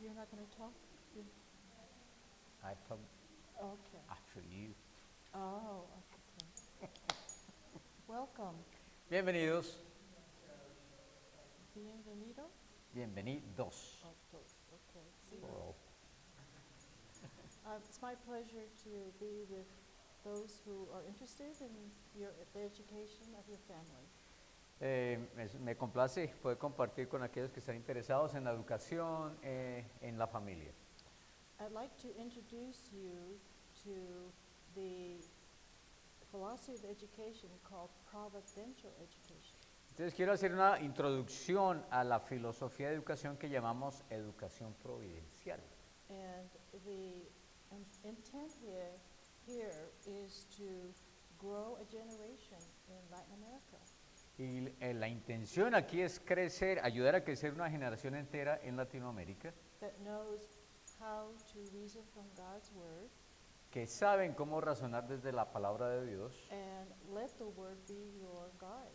You're not going to talk? You- I talk Okay. after you. Oh, okay. Welcome. Bienvenidos, Bienvenido. bienvenidos. Oh, todos. Okay. See. Plural. It's my pleasure to be with those who are interested in the education of your family. Me complace poder compartir con aquellos que están interesados en la educación en la familia. I'd like to introduce you to the philosophy of education called providential education. Entonces quiero hacer una introducción a la filosofía de educación que llamamos educación providencial. And the intent here is to grow a generation in Latin America Y la intención aquí es crecer, ayudar a crecer una generación entera en Latinoamérica that knows how to reason from God's word que saben cómo razonar desde la palabra de Dios and let the word be your guide,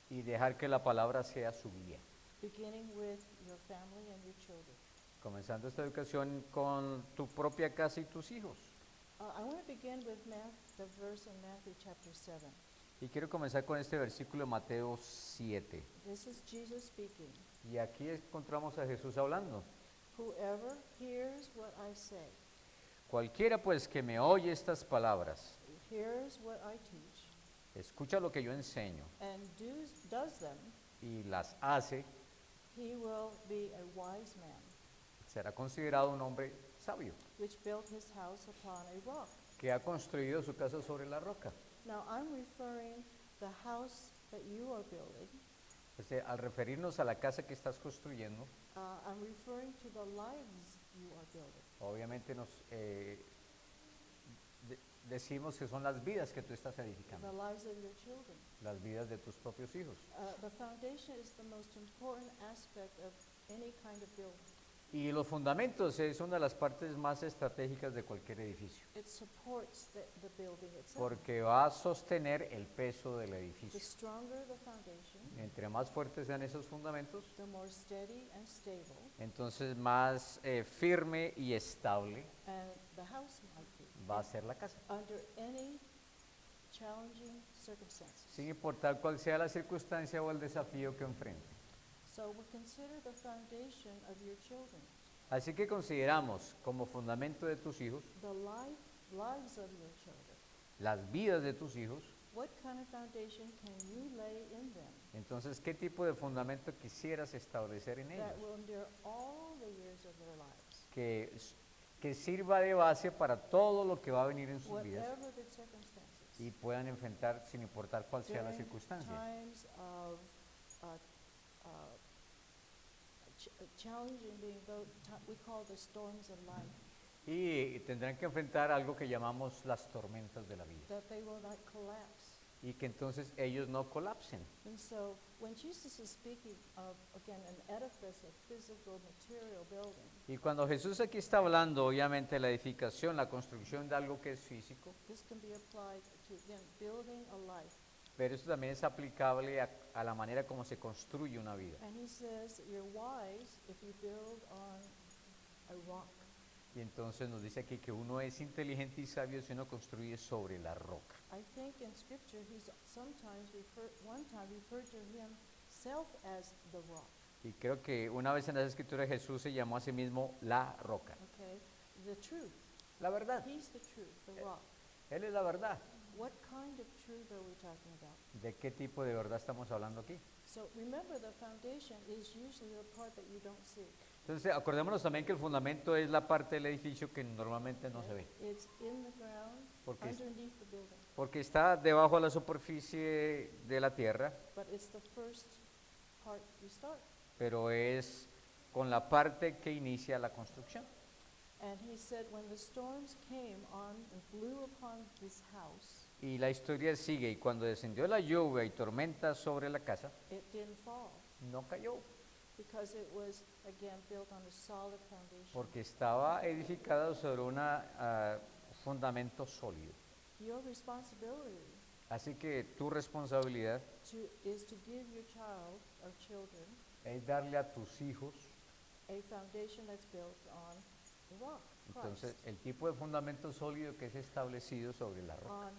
y dejar que la palabra sea su guía. beginning with your family and your children. Comenzando esta educación con tu propia casa y tus hijos. I want to begin with the verse in Matthew chapter 7. Y quiero comenzar con este versículo de Mateo 7. This is Jesus speaking. Y aquí encontramos a Jesús hablando. Whoever hears what I say, Cualquiera pues que me oye estas palabras, hears what I teach, escucha lo que yo enseño and does them, y las hace, he will be a wise man, será considerado un hombre sabio, which built his house upon a rock. que ha construido su casa sobre la roca. Now I'm referring the house that you are building. Al referirnos a la casa que estás construyendo, I'm referring to the lives you are building. obviamente decimos que son las vidas que tú estás The edificando, lives of your children. las vidas de tus propios hijos. The foundation is the most important aspect of any kind of building. Y los fundamentos es una de las partes más estratégicas de cualquier edificio, It supports the building itself. porque va a sostener el peso del The edificio. stronger the foundation, Entre más fuertes sean esos fundamentos, the more steady and stable, entonces más firme y estable and the house might be va a ser la casa, under any challenging circumstances. sin importar cuál sea la circunstancia o el desafío que enfrente. So we consider the foundation of your children, Así que consideramos como fundamento de tus hijos, the lives of your children. las vidas de tus hijos. What kind of foundation can you lay in them Entonces, ¿qué tipo de fundamento quisieras establecer en that ellos? will endure all the years of their lives, Que sirva de base para todo lo que va a venir en sus vidas whatever the circumstances? y puedan enfrentar sin importar cuál sea la During circunstancia. times of challenging being we call the storms of life, Y tendrán que enfrentar algo que llamamos las tormentas de la vida that they will not collapse. y que entonces ellos no colapsen. And so when Jesus is speaking of, again, an edifice, a physical, material building, Y cuando Jesús aquí está hablando, obviamente, de la edificación, la construcción de algo que es físico, this can be applied to, again, building a life. pero eso también es aplicable a la manera como se construye una vida. And he says you're wise if you build on a rock. Y entonces nos dice aquí que uno es inteligente y sabio si uno construye sobre la roca. I think in Scripture he's sometimes one time referred to himself as the rock. Y creo que una vez en la escritura Jesús se llamó a sí mismo la roca. Okay, the truth. La verdad. He's the truth, the rock. Él es la verdad. What kind of truth are we talking about? ¿De qué tipo de verdad estamos hablando aquí? So remember, the foundation is usually the part that you don't see. Entonces acordémonos también que el fundamento es la parte del edificio que normalmente no se ve. It's in the ground, Porque es- underneath the building. Porque está debajo de la superficie de la tierra, But it's the first part you start. pero es con la parte que inicia la construcción. And he said, when the storms came on and blew upon this house, Y la historia sigue, y cuando descendió la lluvia y tormenta sobre la casa, it didn't fall no cayó, because it was, again, built on a solid foundation. porque estaba edificada sobre un fundamento sólido. Your responsibility Así que tu responsabilidad is to give your child or children es darle a tus hijos a foundation that's built on the rock, Entonces, Christ, el tipo de fundamento sólido que es establecido sobre la roca. on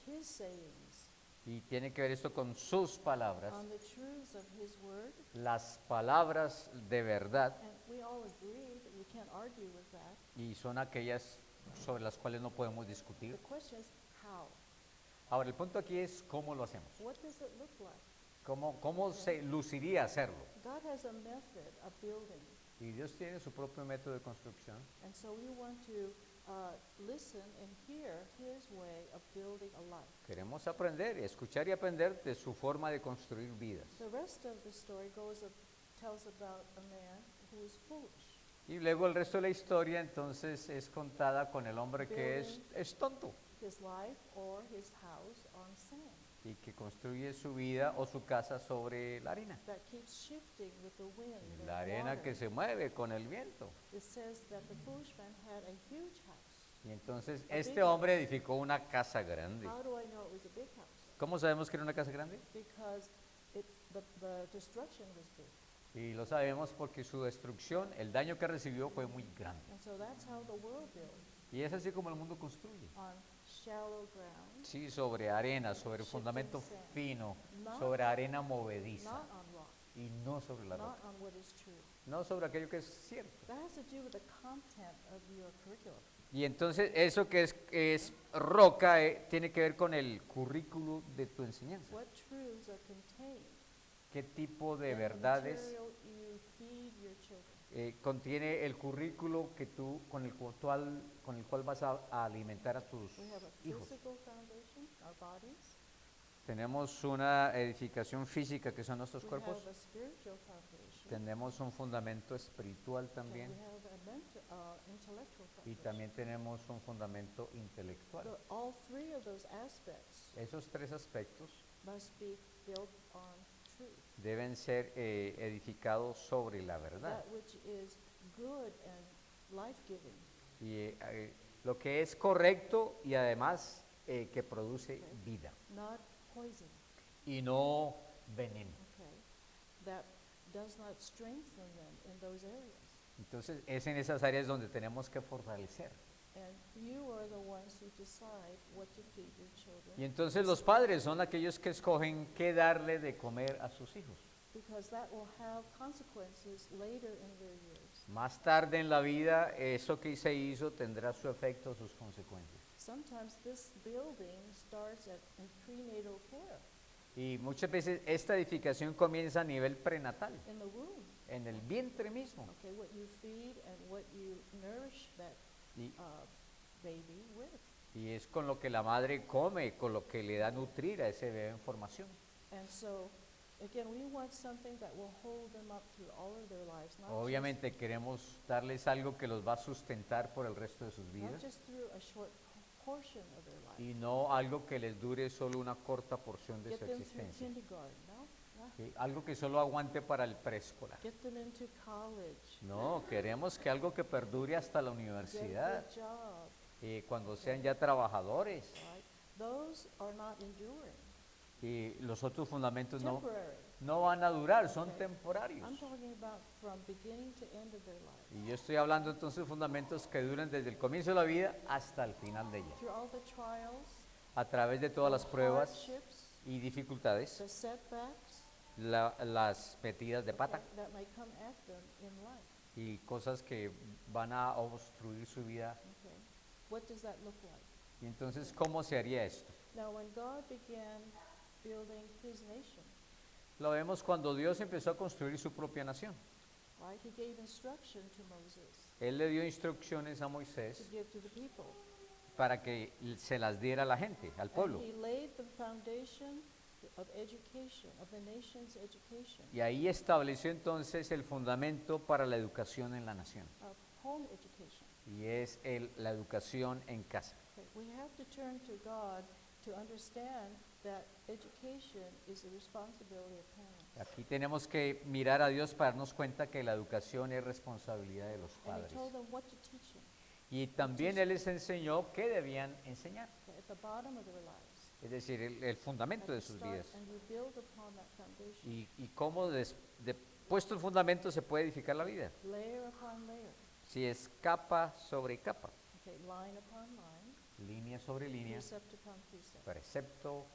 His sayings, Y tiene que ver esto con sus palabras, on the truths of His word. las palabras de verdad, And we all agree that you can't argue with that. y son aquellas sobre las cuales no podemos discutir. The question is how? Ahora, el punto aquí es cómo lo hacemos. What does it look like? ¿Cómo se luciría hacerlo? God has a method of building. Y Dios tiene su propio método de construcción. And so we want to listen and hear His way of building a life. Queremos aprender, escuchar y aprender de su forma de construir vidas. The rest of the story tells about a man who is foolish. Y luego el resto de la historia entonces es contada con el hombre que es tonto His life or his house on sand y que construye su vida o su casa sobre la arena. that keeps shifting with the wind and La arena water. que se mueve con el viento. It says that the foolish man had a huge house. Y entonces A big este hombre edificó una casa grande. How do I know it was a big house? ¿Cómo sabemos que era una casa grande? Because the destruction was big. Y lo sabemos porque su destrucción, el daño que recibió fue muy grande. And so that's how the world builds, Y es así como el mundo construye. on shallow ground, Sí, sobre arena, sobre Shifting fundamento sand. fino, Not- sobre arena movediza not on rock, y no sobre la not roca. on what is true. No sobre aquello que es cierto. That has to do with the content of your curriculum. Y entonces eso que es roca tiene que ver con el currículo de tu enseñanza. What truths are contained ¿Qué tipo de in the verdades material you feed your children? contiene el currículo que tú, con el cual vas a alimentar a tus We have a hijos? physical foundation, our bodies. Tenemos una edificación física que son nuestros We cuerpos. have a spiritual foundation. Tenemos un fundamento espiritual And también. we have a intellectual Y foundation. también tenemos un fundamento intelectual. All three of those aspects Esos tres aspectos must be built on truth. deben ser edificados sobre la verdad. That which is good and life-giving. Y lo que es correcto y además que produce vida Not poison, y no veneno. okay? That does not strengthen them in those areas. Entonces es en esas áreas donde tenemos que fortalecer. And you are the ones who decide what to feed your children. Y entonces los padres son aquellos que escogen qué darle de comer a sus hijos. Because that will have consequences later in their years. Más tarde en la vida, eso que se hizo tendrá su efecto, sus consecuencias. Sometimes this building starts in prenatal care, Y muchas veces esta edificación comienza a nivel prenatal, in the womb. en el vientre mismo. Okay, what you feed and what you nourish that Y, baby with. y es con lo que la madre come, con lo que le da nutrir a ese bebé en formación. And so, again, we want something that will hold them up through all of their lives, Obviamente queremos darles algo que los va a sustentar por el resto de sus not vidas just through a short portion of their life. y no algo que les dure solo una corta porción de Get su them through existencia. kindergarten, no? Yeah. ¿Sí? Algo que solo aguante para el preescolar. Get them into college. No, queremos que algo que perdure hasta la Get a universidad, good job, cuando sean ya trabajadores. right? Those are not enduring, Y los otros fundamentos temporary. no van a durar, son Okay. temporarios. I'm talking about from beginning to end of their life. Y yo estoy hablando entonces de fundamentos que duran desde el comienzo de la vida hasta el final de ella. Through all the trials, A través de todas las the pruebas hardships, y dificultades, the setbacks, las metidas de pata okay, that may come at them in life. y cosas que van a obstruir su vida. Okay. What does that look like? Y entonces, ¿cómo se haría esto? Now, when God began building His nation, Lo vemos cuando Dios empezó a construir su propia nación. right? He gave instruction to Moses Él le dio instrucciones a to Moisés give to the people. para que se las diera a la gente, al pueblo. And He laid the foundation of education, of the nation's education, Y ahí estableció entonces el fundamento para la educación en la nación. of home education. Y es la educación en casa. Okay. We have to turn to God to understand that education is the responsibility of parents. Aquí tenemos que mirar a Dios para darnos cuenta que la educación es responsabilidad de los And He padres. told them what to teach them. Y también Él les enseñó qué debían enseñar, Okay. At the bottom of their lives. es decir, el fundamento At de the sus start, vidas. and you build upon that foundation. Y cómo Puesto el fundamento se puede edificar la vida. layer upon layer. Si es capa sobre capa, Okay, line upon line, línea sobre línea, precept upon precept. precepto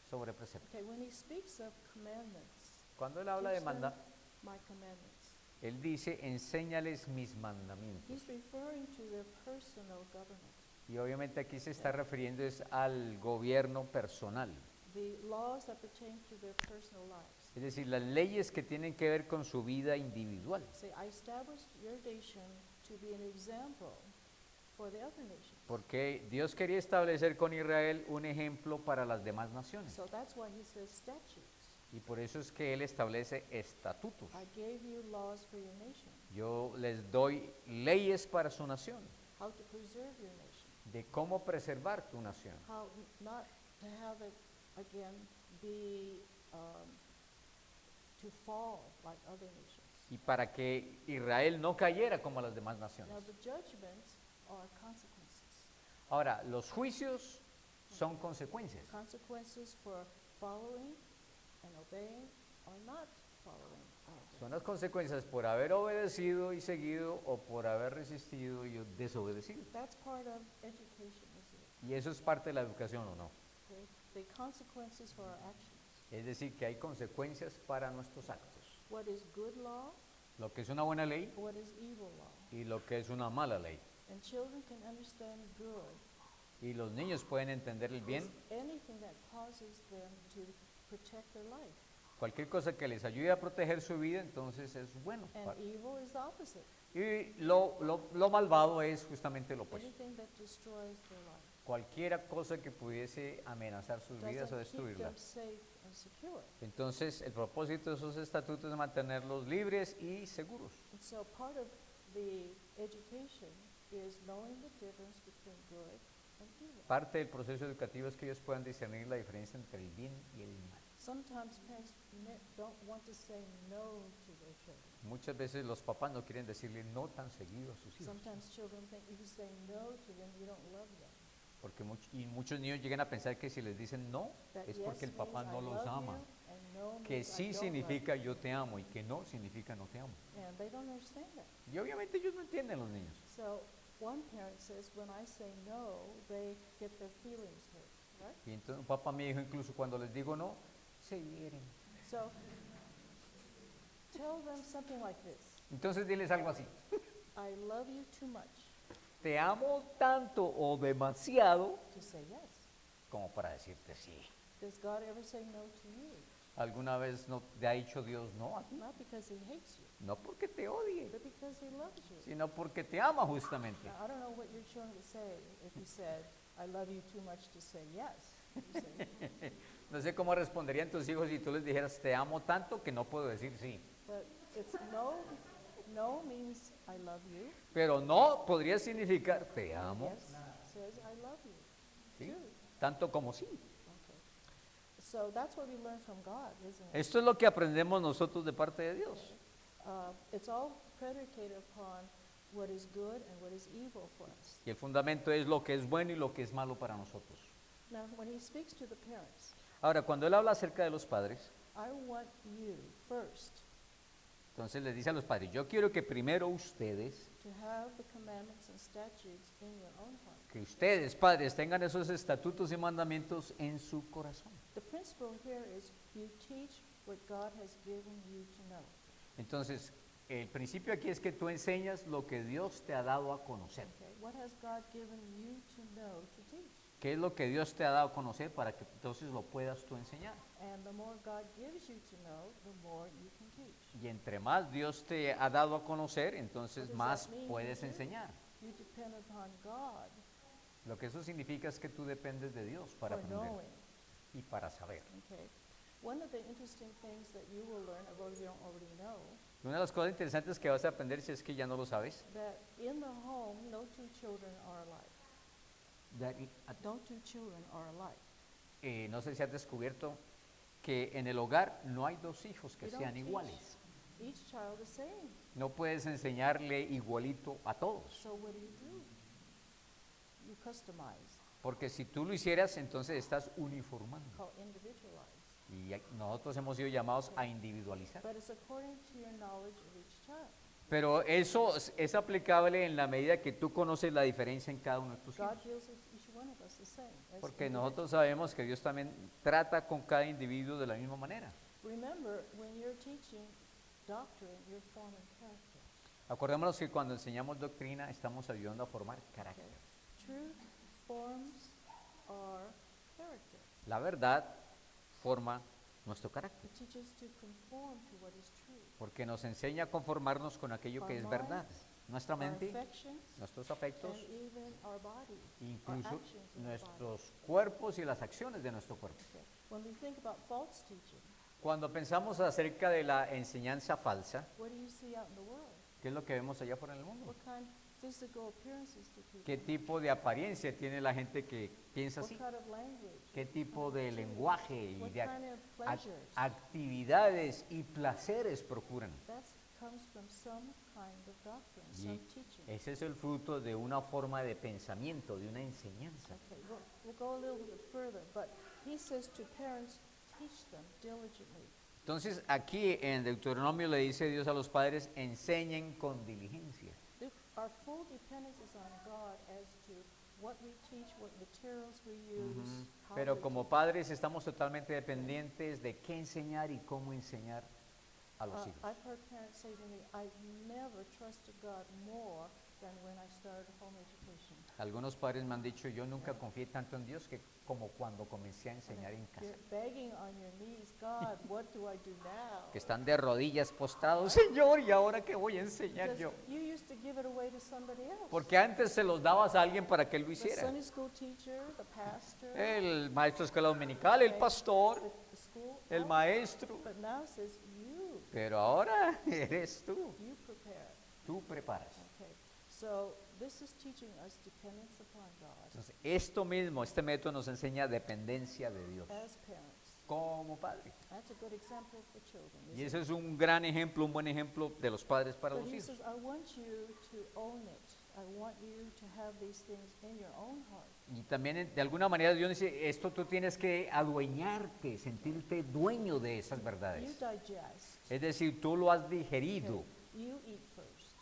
sobre precepto. Okay, when he speaks of commandments, Cuando él habla de teach them mandar, my commandments. él dice, enséñales mis mandamientos. He's referring to their personal government. Y obviamente aquí se está refiriendo es al gobierno personal. The laws that pertain to their personal lives. Es decir, las leyes que tienen que ver con su vida individual. Say, I established your nation to be an example for the other nations. Porque Dios quería establecer con Israel un ejemplo para las demás naciones. So that's why he says statutes. Y por eso es que Él establece estatutos. I gave you laws for your nation, Yo les doy leyes para su nación, how to preserve your nation, de cómo preservar tu nación. how not to have it again be to fall like other nations. Y para que Israel no cayera como las demás naciones. Now the judgments are consequences. Ahora, los juicios son consecuencias. Consequences for following and obeying or not following and obeying. Son las consecuencias por haber obedecido y seguido o por haber resistido y desobedecido. That's part of education, isn't it? Y eso es parte de la educación, ¿o no? Okay? The consequences for our actions. Es decir, que hay consecuencias para nuestros actos. What is good law? Lo que es una buena ley What is evil law? y lo que es una mala ley. And children can understand good. Y los niños pueden entender el bien. Is anything that causes them to protect their life. Cualquier cosa que les ayude a proteger su vida, entonces es bueno. And evil is the opposite. Y lo malvado es justamente lo opuesto. Anything that destroys their life. Cualquier cosa que pudiese amenazar sus vidas o Doesn't keep them destruirlas. safe and secure. Entonces, el propósito de esos estatutos es mantenerlos libres y seguros. And so part of the education is knowing the difference between good and evil. Parte del proceso educativo es que ellos puedan discernir la diferencia entre el bien y el mal. Sometimes parents don't want to say no to their children. Muchas veces los papás no quieren decirle no tan seguido a sus hijos, Sometimes children think if you say no to them, you don't love them. porque muchos niños llegan a pensar que si les dicen no, That es yes porque el papá means no I los love ama, you, and no que means I sí don't significa love yo te amo y que no significa no te amo. you. And they don't understand that. Y obviamente ellos no entienden los niños. So one parent says, when I say no, they get their feelings hurt, right? Y entonces un papá me dijo incluso cuando les digo no, se hieren. So tell them something like this. Entonces diles algo así, I love you too much te amo tanto o demasiado to say yes. como para decirte sí. Does God ever say no to you? ¿Alguna vez no te ha dicho Dios no a ti? Not because he hates you, No porque te odie, but because he loves you. sino porque te ama justamente. Now, I don't know what your children would say if you said, I love you too much to say yes. You say, No sé cómo responderían tus hijos si tú les dijeras te amo tanto que no puedo decir sí. but it's no. No means I love you. Pero no podría significar te amo, Yes says I love you. ¿sí? Too. Tanto como sí. Okay. So that's what we learn from God, isn't it? Esto es lo que aprendemos nosotros de parte de Dios. It's all predicated upon what is good and what is evil for us. Y el fundamento es lo que es bueno y lo que es malo para nosotros. Now, when he speaks to the parents, Ahora, cuando él habla acerca de los padres, I want you first entonces les dice a los padres, yo quiero que primero ustedes, to have the commandments and statutes in your own heart. que ustedes, padres, tengan esos estatutos y mandamientos en su corazón. The principle here is you teach what God has given you to know. Entonces, el principio aquí es que tú enseñas lo que Dios te ha dado a conocer. Okay? What has God given you to know to teach? ¿Qué es lo que Dios te ha dado a conocer para que entonces lo puedas tú enseñar? And the more God gives you to know, the more you can teach. Y entre más Dios te ha dado a conocer, entonces What does más that mean puedes you do? enseñar. You depend upon God Lo que eso significa es que tú dependes de Dios para for aprender knowing. y para saber. Okay. One of the interesting things that you will learn, or if you don't already know, Y una de las cosas interesantes que vas a aprender, si es que ya no lo sabes, that in the home, no two children are alike. No two children are alike. no sé si has descubierto que en el hogar no hay dos hijos que You don't sean teach iguales. each child the same. No puedes enseñarle igualito a todos, So what do? You customize, porque si tú lo hicieras, entonces estás uniformando. called individualize. Y nosotros hemos sido llamados a individualizar. But it's according to your knowledge of each child. Pero eso es aplicable en la medida que tú conoces la diferencia en cada uno de tus God hijos. deals with each one of us the same. as Porque individuals. nosotros sabemos que Dios también trata con cada individuo de la misma manera. Remember, when you're teaching doctrine, you're forming character. Acordémonos que cuando enseñamos doctrina estamos ayudando a formar carácter. Truth forms our character. La verdad forma nuestro carácter, It teaches to conform to what is true. porque nos enseña a conformarnos con aquello que es verdad. Nuestra Our mente, affections nuestros and afectos, even our body. incluso our actions in our body. nuestros cuerpos y las acciones de nuestro cuerpo. Okay. When we think about false teaching, Cuando pensamos acerca de la enseñanza falsa, what do you see out in the world? ¿qué es lo que vemos allá afuera en el mundo? What kind of physical appearances do people ¿Qué have? tipo de apariencia tiene la gente que piensa What así? kind of language? ¿Qué tipo What de kind of lenguaje activities? y What de kind of pleasures? actividades y placeres procuran? That comes from some kind of doctrine, Y some teaching. ese es el fruto de una forma de pensamiento, de una enseñanza. Okay, we'll go a little bit further, but he says to parents, teach them diligently. Entonces aquí en Deuteronomio le dice Dios a los padres, enseñen con diligencia. Our full dependence is on God as to what we teach, what materials we use, how Pero we como teach. padres estamos totalmente dependientes de qué enseñar y cómo enseñar a los hijos. I've heard parents say to me, I've never trusted God more than when I started home education. Algunos padres me han dicho, yo nunca confié tanto en Dios que como cuando comencé a enseñar en casa. You're begging on your knees, God, what do I do now? Que están de rodillas postrados, Señor, ¿y ahora qué voy a enseñar Because yo? you used to give it away to somebody else. Porque antes se los dabas a alguien para que él lo The hiciera. Sunday school teacher, the pastor, El maestro de escuela dominical, el pastor, the school, el all- maestro. But now it says you Pero ahora eres tú, prepare. tú preparas. Okay, so this is teaching us dependence upon God Entonces, esto mismo, este método nos enseña dependencia de Dios as parents. como padre. That's a good example for children. Y isn't ese it? es un gran ejemplo, un buen ejemplo de los padres para But los he hijos. says, I want you to own it. I want you to have these things in your own heart. Y también de alguna manera Dios dice, esto tú tienes que adueñarte, sentirte dueño de esas You verdades. digest. Es decir, tú lo has digerido, Okay, you eat first,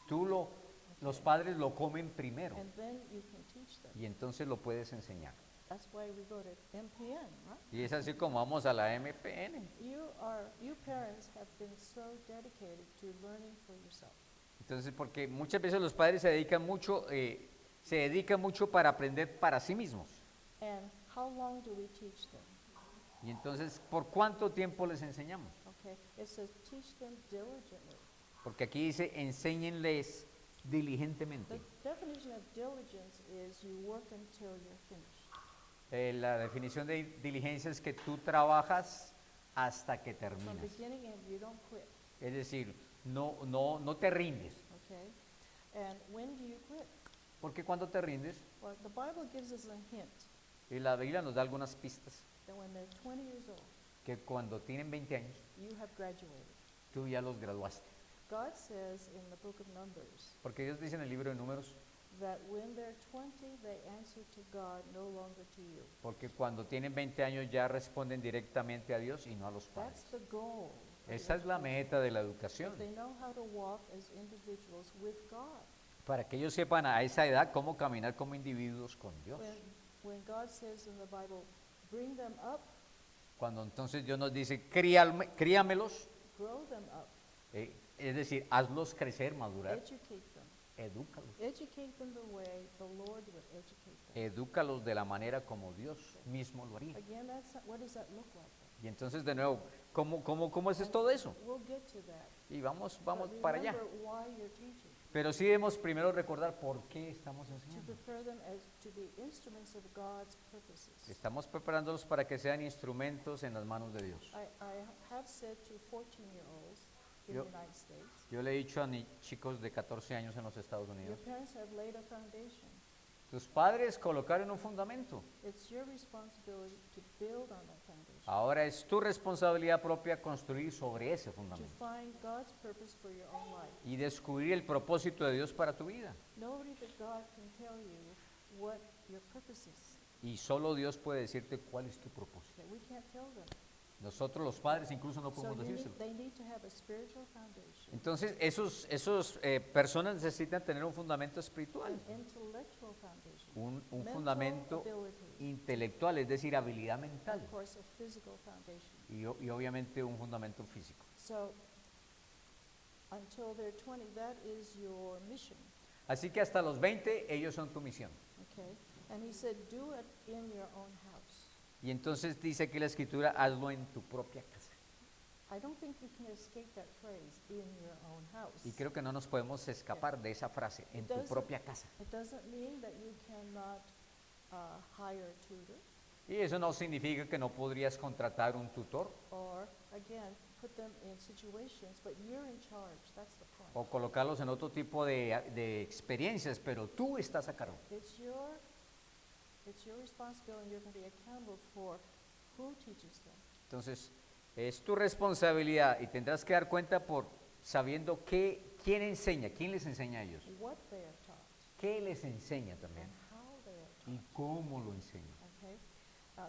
los padres lo comen primero and then you can teach them. y entonces lo puedes enseñar. That's why we go to MPN, right? Y es así como vamos a la MPN. You parents have been so dedicated to learning for yourself. Entonces, porque muchas veces los padres se dedican mucho para aprender para sí mismos. And how long do we teach them? Y entonces, ¿por cuánto tiempo les enseñamos? Okay, it says teach them diligently. Porque aquí dice, enséñenles The diligentemente. definition of diligence is you work until you're finished. La definición de diligencia es que tú trabajas hasta que From terminas. beginning and you don't quit. Es decir, no te rindes. Okay, and when do you quit? Porque cuando te rindes, Well, the Bible gives us a hint y la Biblia nos da algunas pistas, that when they're 20 years old, que cuando tienen 20 años, you have graduated. tú ya los graduaste. God says in the book of Numbers Porque Dios dice en el libro de Números, that when they're 20, they answer to God, no longer to you. porque cuando tienen 20 años ya responden directamente a Dios y no a los That's padres. the goal. of Esa es la education. meta de la educación, That they know how to walk as individuals with God. para que ellos sepan a esa edad cómo caminar como individuos con Dios. When God says in the Bible, bring them up, Cuando entonces Dios nos dice, críamelos, grow them up, es decir, hazlos crecer, madurar, educate them. edúcalos. Educate them the way the Lord would educate them. Edúcalos de la manera como Dios mismo lo haría. Again, what does that look like? Y entonces de nuevo, ¿cómo es todo eso? We'll get to that. Y vamos But para allá. remember why you're teaching. Pero sí debemos primero recordar por qué estamos To enseñando. prepare them as to be instruments of God's purposes. Estamos preparándolos para que sean instrumentos en las manos de Dios. I have said to 14-year-olds in Yo- the United States, Yo le he dicho a chicos de 14 años en los Estados your Unidos, parents have laid a foundation. tus padres colocaron un fundamento. It's your responsibility to build on that foundation. Ahora es tu responsabilidad propia construir sobre ese To fundamento find God's purpose for your own life. y descubrir el propósito de Dios para tu vida. Nobody but God can tell you what your purpose is. Y solo Dios puede decirte cuál es tu propósito. Okay, we can't tell them. Nosotros los padres incluso no So podemos decírselo. they need to have a spiritual foundation, Entonces, esos personas necesitan tener un fundamento espiritual, an intellectual foundation, un mental fundamento ability, intelectual, es decir, habilidad mental, of course, a physical foundation. y obviamente un fundamento físico. So until they're 20, that is your mission, Así que hasta los 20 ellos son tu misión. okay? And he said, do it in your own house. Y entonces dice aquí la escritura, hazlo en tu propia casa. I don't think we can escape that phrase, in your own house. Y creo que no nos podemos escapar de esa frase, en tu doesn't- propia casa. It doesn't mean that you cannot hire a tutor Y eso no significa que no podrías contratar un tutor or, again, put them in situations, but you're in charge. That's the point. o colocarlos en otro tipo de experiencias, pero tú estás a cargo. It's your responsibility, and you're going to be accountable for who teaches them. Entonces, es tu responsabilidad y tendrás que dar cuenta por sabiendo quién enseña, quién les enseña a ellos, What they are taught qué les enseña también and how they are y taught. cómo lo enseña. Okay,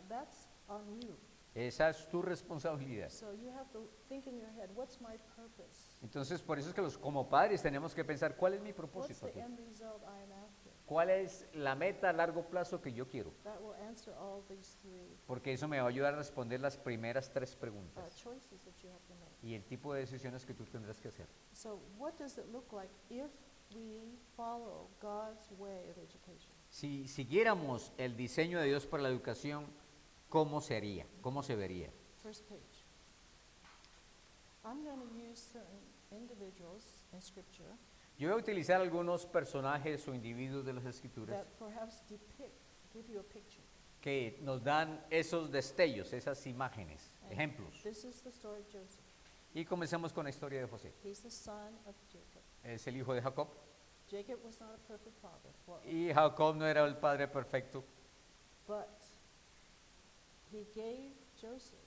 that's on you. Esa es tu responsabilidad. So you have to think in your head, what's my purpose? Entonces, por eso es que como padres tenemos que pensar, ¿cuál es mi What's propósito the aquí? end result I am after? ¿Cuál es la meta a largo plazo que yo quiero? That will answer all these three Porque eso me va a ayudar a responder las primeras 3 preguntas choices that you have to make. y el tipo de decisiones que tú tendrás que hacer. So what does it look like if we follow God's way of education? Si siguiéramos el diseño de Dios para la educación, ¿cómo sería? ¿Cómo se vería? First page. I'm going to use certain individuals in Scripture Yo voy a utilizar algunos personajes o individuos de las escrituras that perhaps give you a picture. que nos dan esos destellos, esas imágenes, And ejemplos. This is the story of Joseph. Y comencemos con la historia de José. He's the son of Jacob. Es el hijo de Jacob. Jacob was not a perfect father, Y Jacob no era el padre perfecto, but he gave Joseph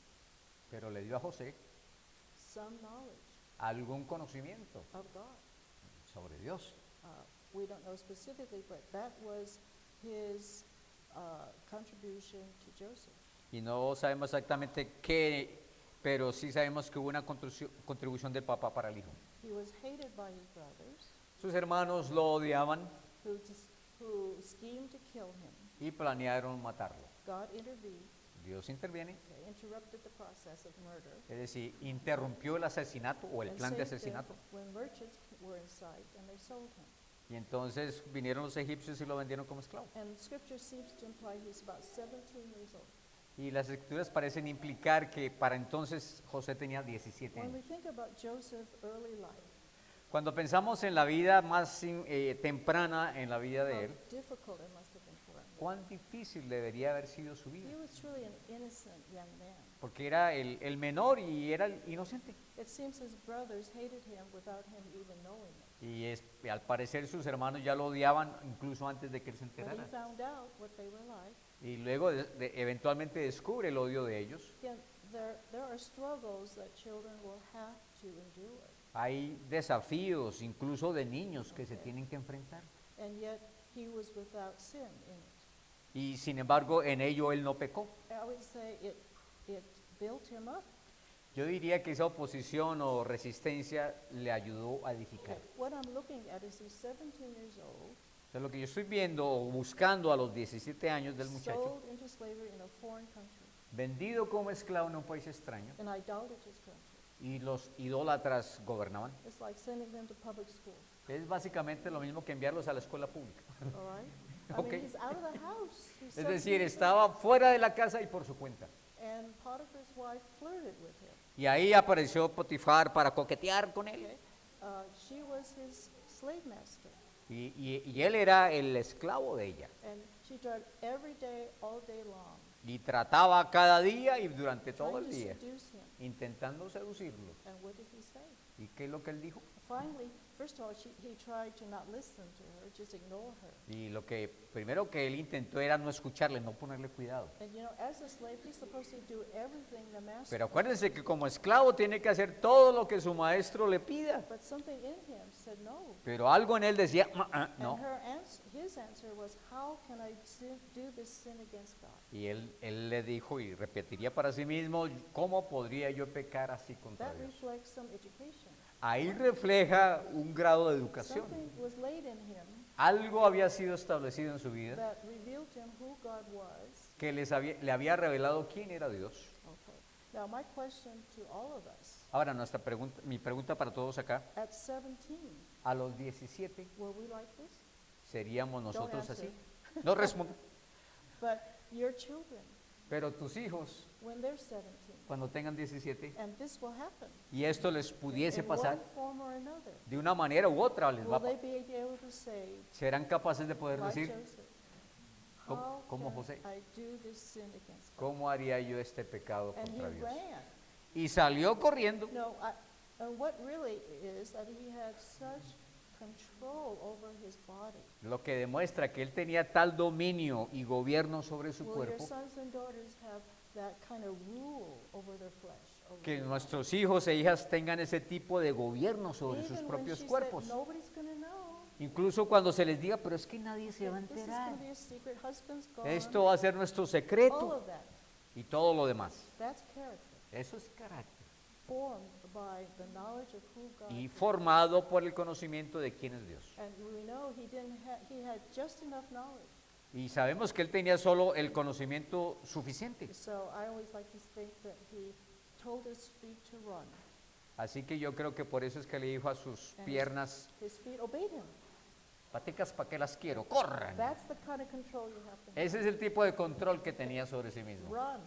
pero le dio a José some knowledge algún conocimiento of God. sobre Dios. We don't know specifically, but that was his contribution to Joseph. Y no sabemos exactamente qué, pero sí sabemos que hubo una contribución del papá para el hijo. He was hated by his brothers, Sus hermanos lo odiaban who schemed to kill him. y planearon matarlo. God intervened, Dios interviene, interrupted the process of murder. es decir, interrumpió el asesinato o el and plan de saved him asesinato. when merchants were in sight and they sold him. Y entonces vinieron los egipcios y lo vendieron como esclavo. And Scripture seems to imply he was about 17 years old. Y las escrituras parecen implicar que para entonces José tenía 17 When we años. think about Joseph's early life, Cuando pensamos en la vida más temprana, en la vida de how él, difficult it must have been for him. cuán difícil debería haber sido su vida. He was truly an innocent young man. Porque era el menor y era el inocente. It seems his brothers hated him without him even knowing it. Y al parecer sus hermanos ya lo odiaban incluso antes de que él se But he enterara. found out what they were like. Y luego eventualmente descubre el odio de ellos. Again, there are struggles that children will have to endure. Hay desafíos incluso de niños que se tienen que enfrentar. And yet he was without sin in it. Y sin embargo en ello él no pecó. I would say it built him up. Yo diría que esa oposición o resistencia le ayudó a edificar. What I'm looking at is he's 17 years old, Entonces lo que yo estoy viendo o buscando a los 17 años del muchacho, sold into slavery in a foreign country, vendido como esclavo en un país extraño, an idolatrous country. y los idólatras gobernaban. It's like sending them to public school, Es básicamente lo mismo que enviarlos a la escuela pública. all right? I Okay. mean, he's out of the house. He's Es 17 decir, years estaba fuera de la casa y por su cuenta. old, and Potiphar's wife flirted with him. Y ahí apareció Potifar para coquetear con él. Okay? She was his slave master, Y él era el esclavo de ella. and she tried every day, all day long, Y trataba cada día y durante todo trying el to día, seduce him. intentando seducirlo. And what did he say? ¿Y qué es lo que él dijo? finally, first of all, he tried to not listen to her, just ignore her. Y lo que primero que él intentó era no escucharle, no ponerle cuidado. And you know, as a slave, he's supposed to do everything the master. Pero acuérdense que como esclavo tiene que hacer todo lo que su maestro le pida. But something in him said no. Pero algo en él decía, no. And his answer was, how can I do this sin against God? Y él le dijo y repetiría para sí mismo, ¿cómo podría yo pecar así contra That Dios? reflects some education. Ahí refleja un grado de educación. Something was laid in him Algo había sido establecido en su vida that revealed to him who God was. que le había revelado quién era Dios. Okay. Now my question to all of us, Ahora, mi pregunta para todos acá, at 17, a los 17, were we like this? ¿seríamos nosotros answer. así? No respondo. But your children, Pero tus hijos, when they're 17, cuando tengan 17, and this will happen, y esto les pudiese in pasar, one form or another, de una manera u otra les va will a they be able to say, serán capaces de poder like decir, Joseph, ¿Cómo- how cómo can José? I do this sin against God? ¿cómo haría yo este pecado And he contra Dios? ran. Y salió corriendo. No, and what really is that he had such control over his body. Lo que demuestra que él tenía tal dominio y gobierno sobre su Will your cuerpo sons and daughters have that kind of rule over their flesh? Over que their nuestros hijos e hijas tengan ese tipo de gobierno body? sobre sus Even when propios she cuerpos. said, nobody's gonna know. Incluso cuando se les diga, pero es que nadie se va a This is enterar. gonna be a secret. Husband's gone. Esto va a ser nuestro All secreto of that. y todo lo demás. That's character. Eso es carácter. Formed by the knowledge of who God Y is. formado por el conocimiento de quién es Dios. And we know he had just enough knowledge. Y sabemos que él tenía solo el conocimiento suficiente. So I always like to think that he told his feet to run. Así que yo creo que por eso es que le dijo a sus piernas, His feet obeyed him. paticas, ¿para qué las quiero? ¡Corran! That's the kind of control you have to have. Ese es el tipo de control que tenía sobre sí mismo. Run,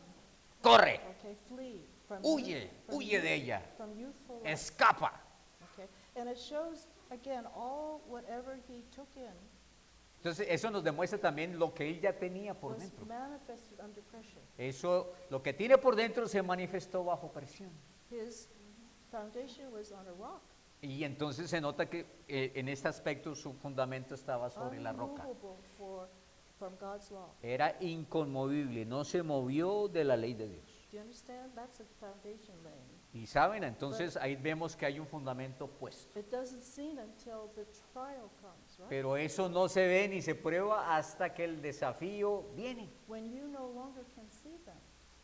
¡Corre! okay, flee from Huye, huye de ella. from youthful life, ¡Escapa! okay? And it shows again all whatever he took in Entonces eso nos demuestra también lo que él ya tenía por was dentro. manifested under pressure. Eso, lo que tiene por dentro se manifestó bajo presión. His foundation was on a rock, Y entonces se nota que en este aspecto su fundamento estaba sobre la roca. unmovable from God's law. Era inconmovible, no se movió de la ley de Dios. Do you understand? That's a foundation laying. Y saben, entonces ahí vemos que hay un fundamento puesto. It doesn't seem until the trial comes, right? Pero eso no se ve ni se prueba hasta que el desafío viene. When you no longer can see them,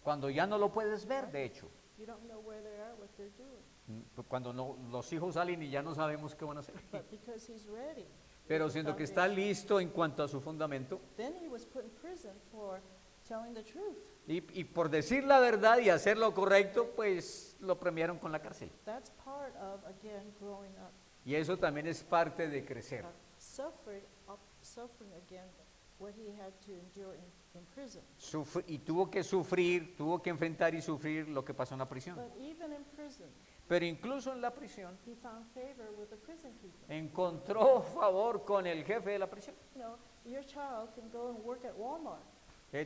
Cuando ya no lo puedes ver, de hecho. you don't know where they are, what they're doing. Cuando los hijos salen y ya no sabemos qué van a hacer. But because he's ready, Pero with the siendo que está foundation, listo en cuanto a su fundamento, then he was put in prison for telling the truth. y por decir la verdad y hacer lo correcto, pues lo premiaron con la cárcel. That's part of, again, growing up. Y eso también es parte de crecer. Suffering again what he had to endure in prison. Y tuvo que sufrir, tuvo que enfrentar y sufrir lo que pasó en la prisión. But even in prison, Pero incluso en la prisión he found favor with the prison keeper. encontró favor con el jefe de la prisión. You know, your child can go and work at Walmart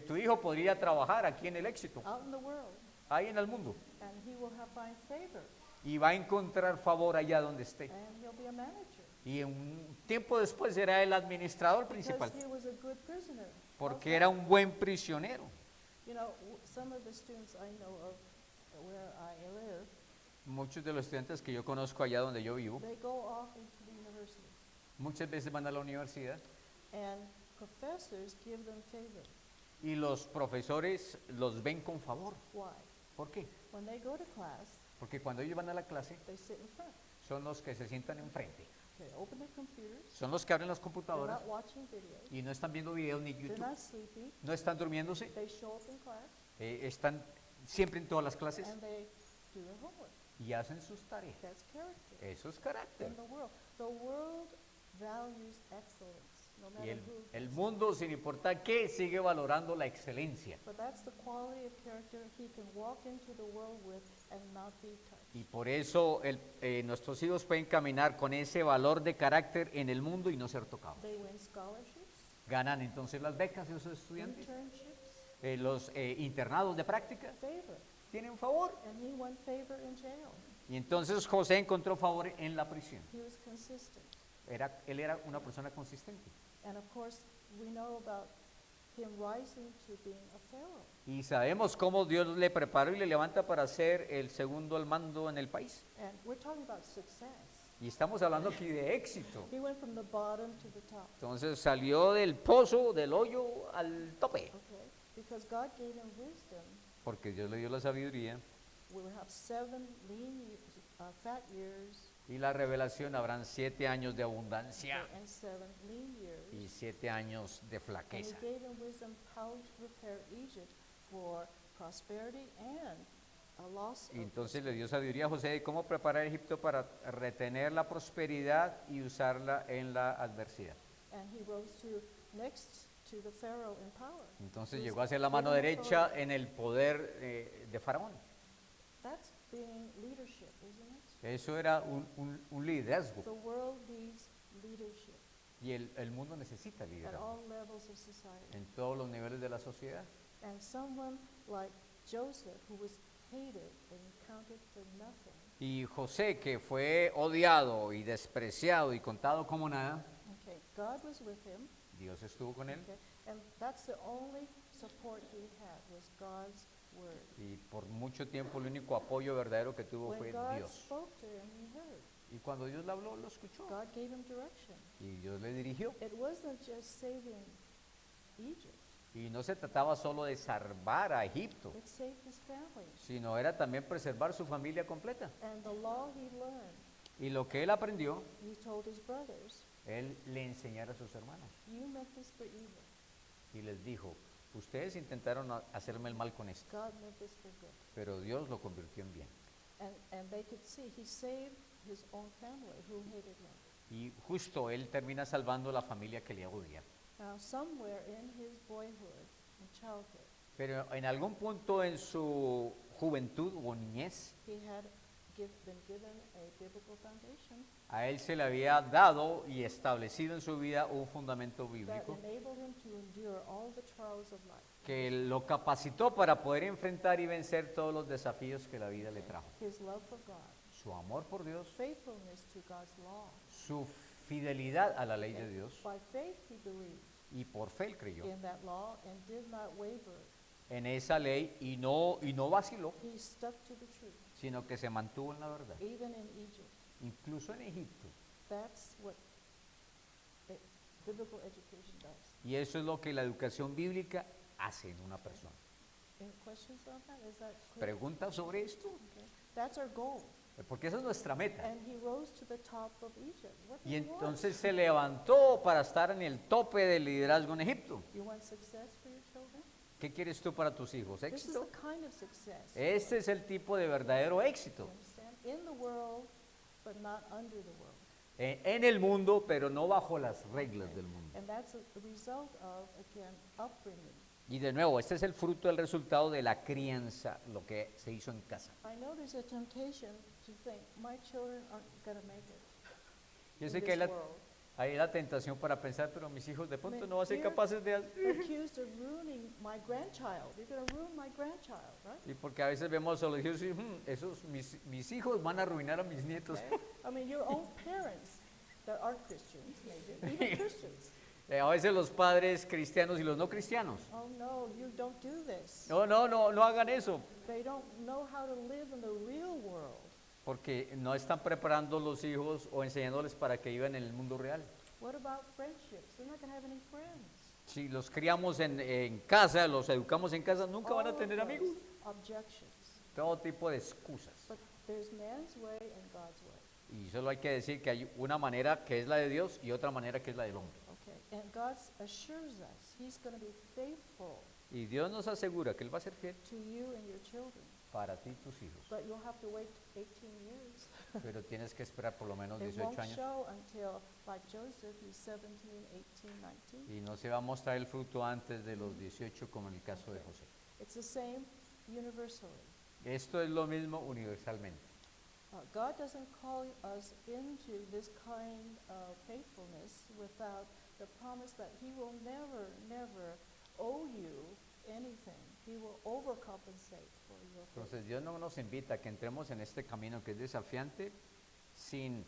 Tu hijo podría trabajar aquí en el éxito, out in the world, ahí en el mundo, and he will find favor, y va a encontrar favor allá donde esté. and he'll be a manager. Y un tiempo después será el administrador Because principal, he was a good prisoner. porque era un buen prisionero. You know, some of the students I know of where I live, Muchos de los estudiantes que yo conozco allá donde yo vivo, they go off into the university, muchas veces van a la universidad and professors give them favor. y los profesores los ven con favor. Why? ¿Por qué? When they go to class, Porque cuando ellos van a la clase, they sit in front. son los que se sientan enfrente, They open their computers. son los que abren las They're computadoras not watching videos. y no están viendo videos ni They're YouTube, not sleeping. no están durmiéndose, They show up in class están siempre en todas las clases and they do their homework. y hacen sus tareas. That's character Eso es carácter. in the world. The world values excellence, no Y matter who. el mundo, sin importar qué, sigue valorando la excelencia. But that's the quality of character he can walk into the world with and not be touched. Y por eso nuestros hijos pueden caminar con ese valor de carácter en el mundo y no ser tocados. They win scholarships, Ganan entonces las becas de esos estudiantes, internships, los internados de práctica favor. tienen favor. And he won favor in jail. Y entonces José encontró favor en la prisión. He was consistent. Él era una persona consistente. And of course, we know about him rising to being a pharaoh. Y sabemos cómo Dios le preparó y le levanta para ser el segundo al mando en el país. And we're talking about success. Y estamos hablando aquí de éxito. He went from the bottom to the top. Entonces salió del pozo, del hoyo al tope. Okay? Because God gave him wisdom. Porque Dios le dio la sabiduría. We will have 7 lean years, fat years, Y la revelación, habrán 7 años de abundancia okay, and 7 lean years. y 7 años de And he flaqueza. gave him wisdom how to prepare Egypt for prosperity and a loss Y of entonces le dio sabiduría a José de cómo preparar Egipto para retener la prosperidad y usarla en la adversidad. and he rose to next to the Pharaoh in power. Entonces He llegó was a ser la mano given derecha authority. en el poder de Faraón. That's being leadership, isn't it? Eso era un liderazgo. The world needs leadership Y el mundo necesita at liderazgo all levels of society. en todos los niveles de la sociedad. And someone like Joseph, who was hated and counted for nothing. Y José, que fue odiado y despreciado y contado como nada, Okay, God was with him. Dios estuvo con él. Okay, and that's the only support he had was God's word. Y por mucho tiempo el único apoyo verdadero que tuvo When fue God Dios. spoke to him, he heard. Y cuando Dios le habló, lo escuchó. God gave him direction. Y Dios le dirigió. It wasn't just saving Egypt, Y no se trataba solo de salvar a Egipto, it saved his family. sino era también preservar su familia completa. And the law he learned, Y lo que él aprendió, he told his brothers, él le enseñara a sus hermanos. you meant this for evil. Y les dijo, ustedes intentaron hacerme el mal con esto, God meant this for good. pero Dios lo convirtió en bien. And they could see he saved his own family who hated him. Y justo él termina salvando la familia que le odia. Now, somewhere in his boyhood and childhood, Pero en algún punto en su juventud o niñez, he had been given a biblical foundation a él se le había dado y establecido en su vida un fundamento that bíblico enabled him to endure all the trials of life. que lo capacitó para poder enfrentar y vencer todos los desafíos que la vida le trajo. His love for God, Su amor por Dios, faithfulness to God's law. su fidelidad a la ley de Dios, By faith, he believed y por fe él creyó in that law and did not waver. en esa ley y no vaciló, He stuck to the truth, sino que se mantuvo en la verdad, even in Egypt. incluso en Egipto. That's what biblical education does. Y eso es lo que la educación bíblica hace en una persona. Any questions on that? Is that clear? ¿Preguntas sobre esto? Okay. That's our goal. Porque esa es nuestra meta. And he rose to the top of Egypt. What Y did he want? entonces se levantó para estar en el tope del liderazgo en Egipto. You want success for your children? ¿Qué quieres tú para tus hijos? This is ¿Éxito? the kind of success. Este es el tipo de verdadero You éxito. understand? In the world, but not under the world. En el mundo, pero no bajo las reglas del mundo. And that's a result of, again, upbringing. Y de nuevo, este es el fruto del resultado de la crianza, lo que se hizo en casa. I know there's a temptation to think, my children aren't going to make it Yo in sé que this world. hay la tentación para pensar, pero mis hijos de pronto mean, no van a ser here- capaces de hacer. Accused of ruining my grandchild. You're going to ruin my grandchild, right? Y porque a veces vemos a los hijos y esos mis hijos van a arruinar a mis nietos. Okay? I mean, your own parents that aren't Christians, maybe, even Christians. A veces los padres cristianos y los no cristianos. Oh no, you don't do this. No hagan eso, They don't know how to live in the real world. porque no están preparando los hijos o enseñándoles para que vivan en el mundo real. What about friendships? They're not going to have any friends. Si los criamos en casa, los educamos en casa, nunca van a All of tener those amigos. Objections. Todo tipo de excusas. But there's man's way and God's way. Y solo hay que decir que hay una manera que es la de Dios y otra manera que es la del hombre. Okay. And God assures us He's going to be faithful Y Dios nos asegura que Él va a ser fiel to you and your children. para ti y tus hijos. But you'll have to wait 18 years. Pero tienes que esperar por lo menos It 18 won't años. show until, like Joseph, he's 17, 18, 19. Y no se va a mostrar el fruto antes de los 18 como en el caso de José. It's the same universally. Esto es lo mismo universalmente. God doesn't call us into this kind of faithfulness without the promise that He will never, never owe you anything. He will overcompensate for your faith. Entonces Dios no nos invita a que entremos en este camino que es desafiante sin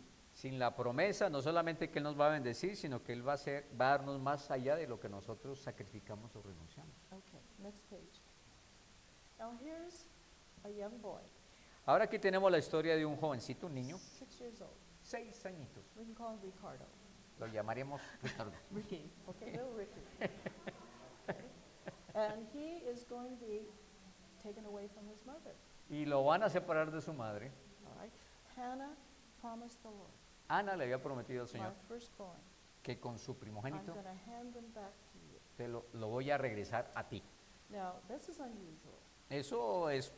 la promesa, no solamente que Él nos va a bendecir, sino que Él va a darnos más allá de lo que nosotros sacrificamos o renunciamos. Okay, next page. Now here's a young boy, Ahora aquí tenemos la historia de un jovencito, un niño, 6 years old. 6 añitos. We can call him Ricardo. Lo llamaremos Ricardo. Ricky, okay, little Ricky. Okay. And he is going to be taken away from his mother. Y lo van a separar de su madre. All right. Hannah promised the Lord, Ana le había prometido al my Señor firstborn, que con su I'm primogénito going to hand them back to you. te lo voy a regresar a ti. Now, this is unusual Eso es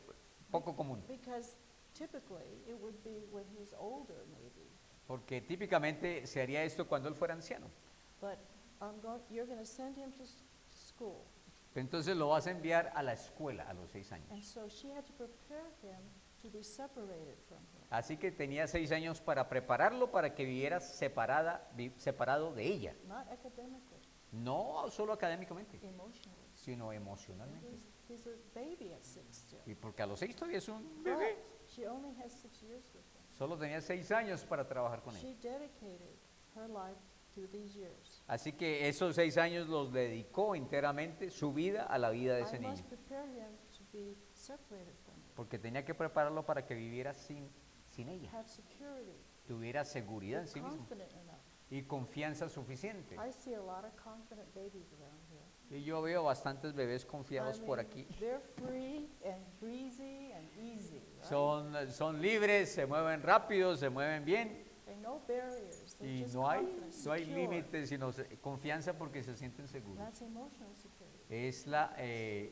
poco común, because typically it would be when he's older, maybe. porque típicamente se haría esto cuando él fuera anciano. But you're going to send him to school. Entonces lo vas a enviar a la escuela a los 6 And años. so she had to prepare him to be separated from him. Así que tenía 6 años para prepararlo para que viviera separado de ella. Not academically, No solo académicamente, emotionally. sino emocionalmente. He's a baby at 6 still. Y porque a los 6 todavía es un But bebé. she only has 6 years with him. Solo tenía 6 años para trabajar con She él. dedicated her life to these years. Así que esos 6 años los dedicó enteramente su vida a la vida de ese I niño. must prepare him to be separated from me. Porque tenía que prepararlo para que viviera sin ella. Have security, Tuviera seguridad en be sí mismo confident enough. y confianza suficiente. I see a lot of confident babies around here. Y yo veo bastantes bebés confiados I por mean, aquí. they're free and breezy and easy, right? Son libres, se mueven rápido, se mueven bien There are no barriers. They're y just no hay confident, secure. límites, sino confianza porque se sienten seguros. That's emotional security. Es la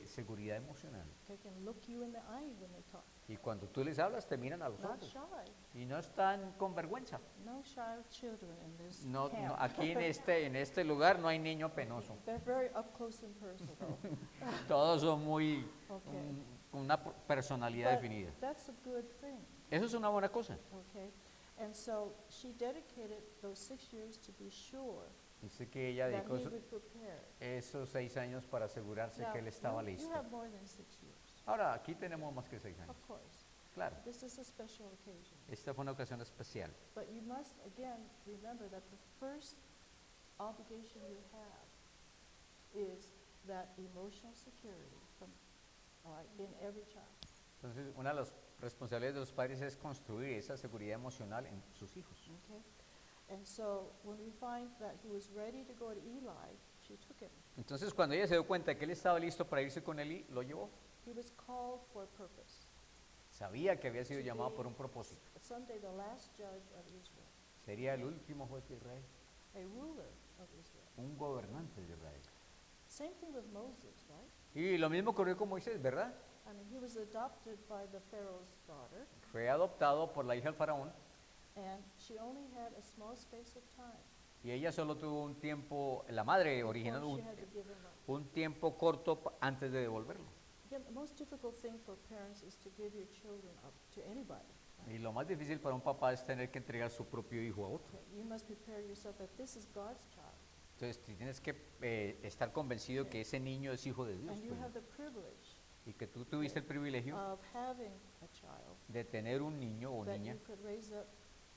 seguridad emocional. They can look you in the eye when they talk. Y cuando tú les hablas, te miran a los Not ojos shy. y no están con vergüenza. No shy children in this No, camp. aquí en este lugar no hay niño penoso. They're very up close and personal. Todos son muy Okay. con una personalidad But definida. that's a good thing, Eso es una buena cosa. okay? And so she dedicated those 6 years to be sure Dice que ella that dedicó he would prepare. esos 6 años para asegurarse Now, que él estaba you listo. have more than 6 years, Ahora, aquí tenemos más que 6 años. of course. Claro, This is a special occasion. esta fue una ocasión especial. But you must, again, remember that the first obligation you have is that emotional security from, all right, in every child. Entonces, una de las responsabilidades de los padres es construir esa seguridad emocional en sus hijos. Okay? And so when we find that he was ready to go to Eli, she took him. Entonces, cuando ella se dio cuenta que él estaba listo para irse con Elí, lo llevó. He was called for a purpose. Sabía que había sido llamado por un propósito. Someday the last judge of Israel, Sería el último juez de Israel, a ruler of Israel. un gobernante de Israel. Same thing with Moses, right? Y lo mismo ocurrió con Moisés, ¿verdad? I mean, he was adopted by the Pharaoh's daughter, Fue adoptado por la hija del faraón and she only had a small space of time y ella solo tuvo un tiempo, la madre original, before she had to give him up. un tiempo corto antes de devolverlo. Again, the most difficult thing for parents is to give your children up to anybody. Y lo más difícil para un papá es tener que entregar su propio hijo a otro. Okay, you must prepare yourself that this is God's child, Entonces tienes que estar convencido que ese niño es hijo de Dios and you pues, have the privilege y que tú tuviste el privilegio of having a child de tener un niño o that niña you could raise up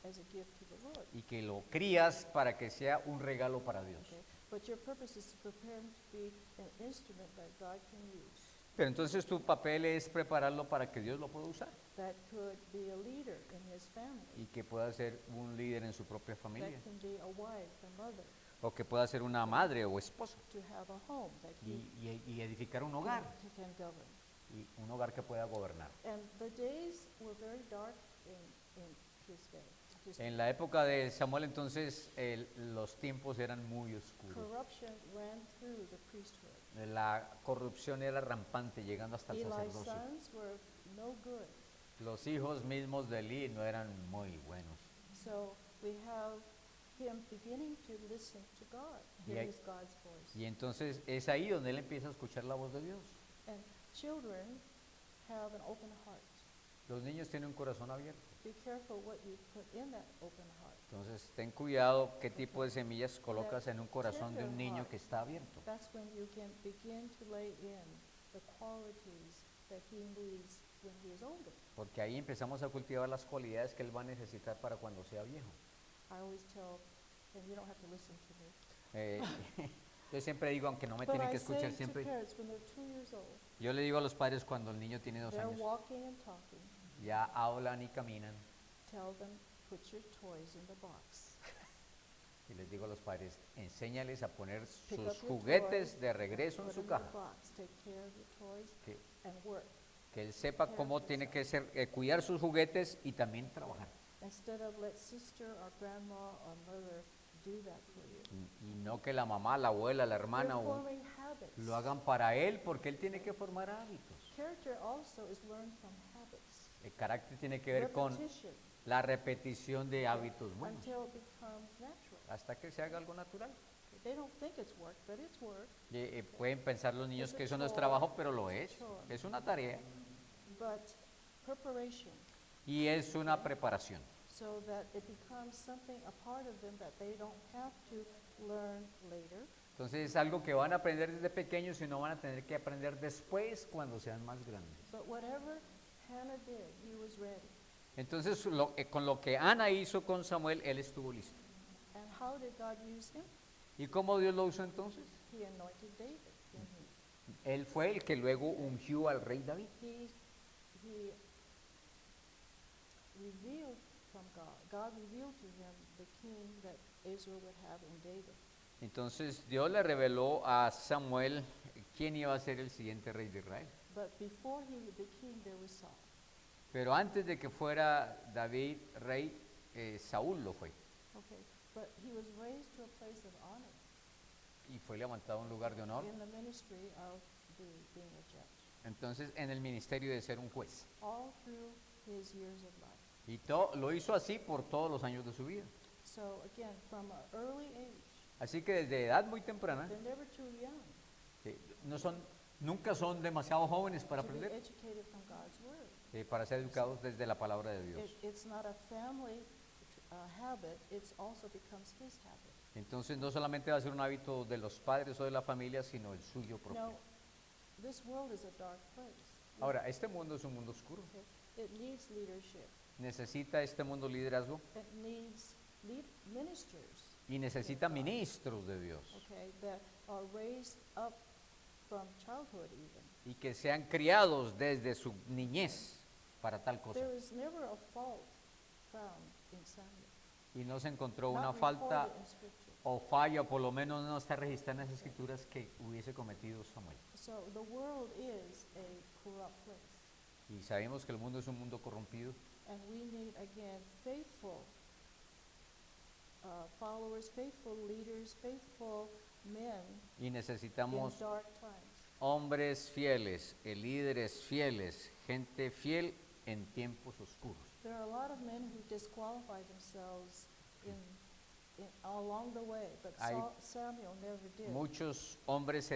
as a gift to the Lord. y que lo crías para que sea un regalo para Dios. Okay? But your purpose is to prepare him to be an instrument that God can use, Pero entonces tu papel es prepararlo para que Dios lo pueda usar that could be a leader in his family, y que pueda ser un líder en su propia familia that can be a wife, a mother, o que pueda ser una madre o esposa to have a home that y edificar un hogar he can govern. y un hogar que pueda gobernar. And the days were very dark in his day. En la época de Samuel entonces los tiempos eran muy oscuros. Corruption ran through the priesthood. La corrupción era rampante llegando hasta el Eli's sacerdocio. sons were no good. Los hijos mismos de Elí no eran muy buenos. So we have him beginning to listen to God, Y hear ahí- God's voice. Y entonces es ahí donde él empieza a escuchar la voz de Dios. And children have an open heart. Los niños tienen un corazón abierto. Be careful what you put in that open heart. Entonces ten cuidado qué tipo de semillas colocas en un corazón de un niño que está abierto. That's when you can begin to lay in the qualities that he needs when he is older. Porque ahí empezamos a cultivar las cualidades que él va a necesitar para cuando sea viejo. I always tell, and you don't have to listen to me, Eh, yo siempre digo, aunque no me but tienen que I say escuchar to siempre, parents when they're 2 years old, yo le digo a los padres cuando el niño tiene 2 they're años, walking and talking, ya hablan y caminan, tell them, put your toys in the box. y les digo a los padres, enséñales a poner Pick up sus your juguetes toys, de regreso en put su them in the caja, box, take care of your toys que, and work. que él sepa cómo tiene que ser, cuidar sus juguetes y también trabajar. Instead of let sister or grandma or mother do that for you. Y no que la mamá, la abuela, la hermana They're o forming habits. lo hagan para él, porque él tiene que formar hábitos. Character also is learned from habits. El carácter tiene que ver con Repetition la repetición de hábitos buenos, until it becomes natural. hasta que se haga algo natural. They don't think it's work, but it's work. Pueden pensar los niños It's a que eso no es chore, trabajo, pero lo it's a es. chore. Es una tarea But preparation, y es una preparación. so that it becomes something, a part of them that they don't have to learn later. Entonces es algo que van a aprender desde pequeños y no van a tener que aprender después cuando sean más grandes. But whatever Hannah did, he was ready. Entonces con lo que Ana hizo con Samuel, él estuvo listo. And how did God use him? ¿Y cómo Dios lo usó entonces? He anointed David. didn't Él fue el que luego ungió al rey David. he revealed from God. God revealed to him the king that Israel would have in David. Entonces Dios le reveló a Samuel quién iba a ser el siguiente rey de Israel. But before he the king, there was Saul. Pero antes de que fuera David rey, Saúl lo fue. Okay, but he was raised to a place of honor Y fue levantado a un lugar de honor. in the ministry of being a judge, Entonces en el ministerio de ser un juez. all through his years of life. Y lo hizo así por todos los años de su vida. So again, from an early age, Así que desde edad muy temprana, they're never too young nunca son demasiado jóvenes para to be aprender, educated from God's word. para ser educados desde la palabra de Dios. It's not a family habit, it also becomes his habit. Entonces no solamente va a ser un hábito de los padres o de la familia, sino el suyo propio. Now, this world is a dark place. Ahora, este mundo es un mundo oscuro. Okay? It needs leadership. Necesita este mundo liderazgo It needs ministers, y necesita ministros de Dios okay, that are raised up from childhood even. y que sean criados desde su niñez para tal cosa. There is never a fault found in Samuel. Y no se encontró una Not falta recorded in Scripture. o falla, por lo menos no está registrada en las escrituras que hubiese cometido Samuel. So the world is a corrupt place. Y sabemos que el mundo es un mundo corrompido And we need, again, faithful followers, faithful leaders, faithful men y in necesitamos dark times. hombres fieles, líderes fieles, gente fiel en tiempos oscuros. There are a lot of men who disqualify themselves along the way, but Hay Samuel never did. Muchos hombres se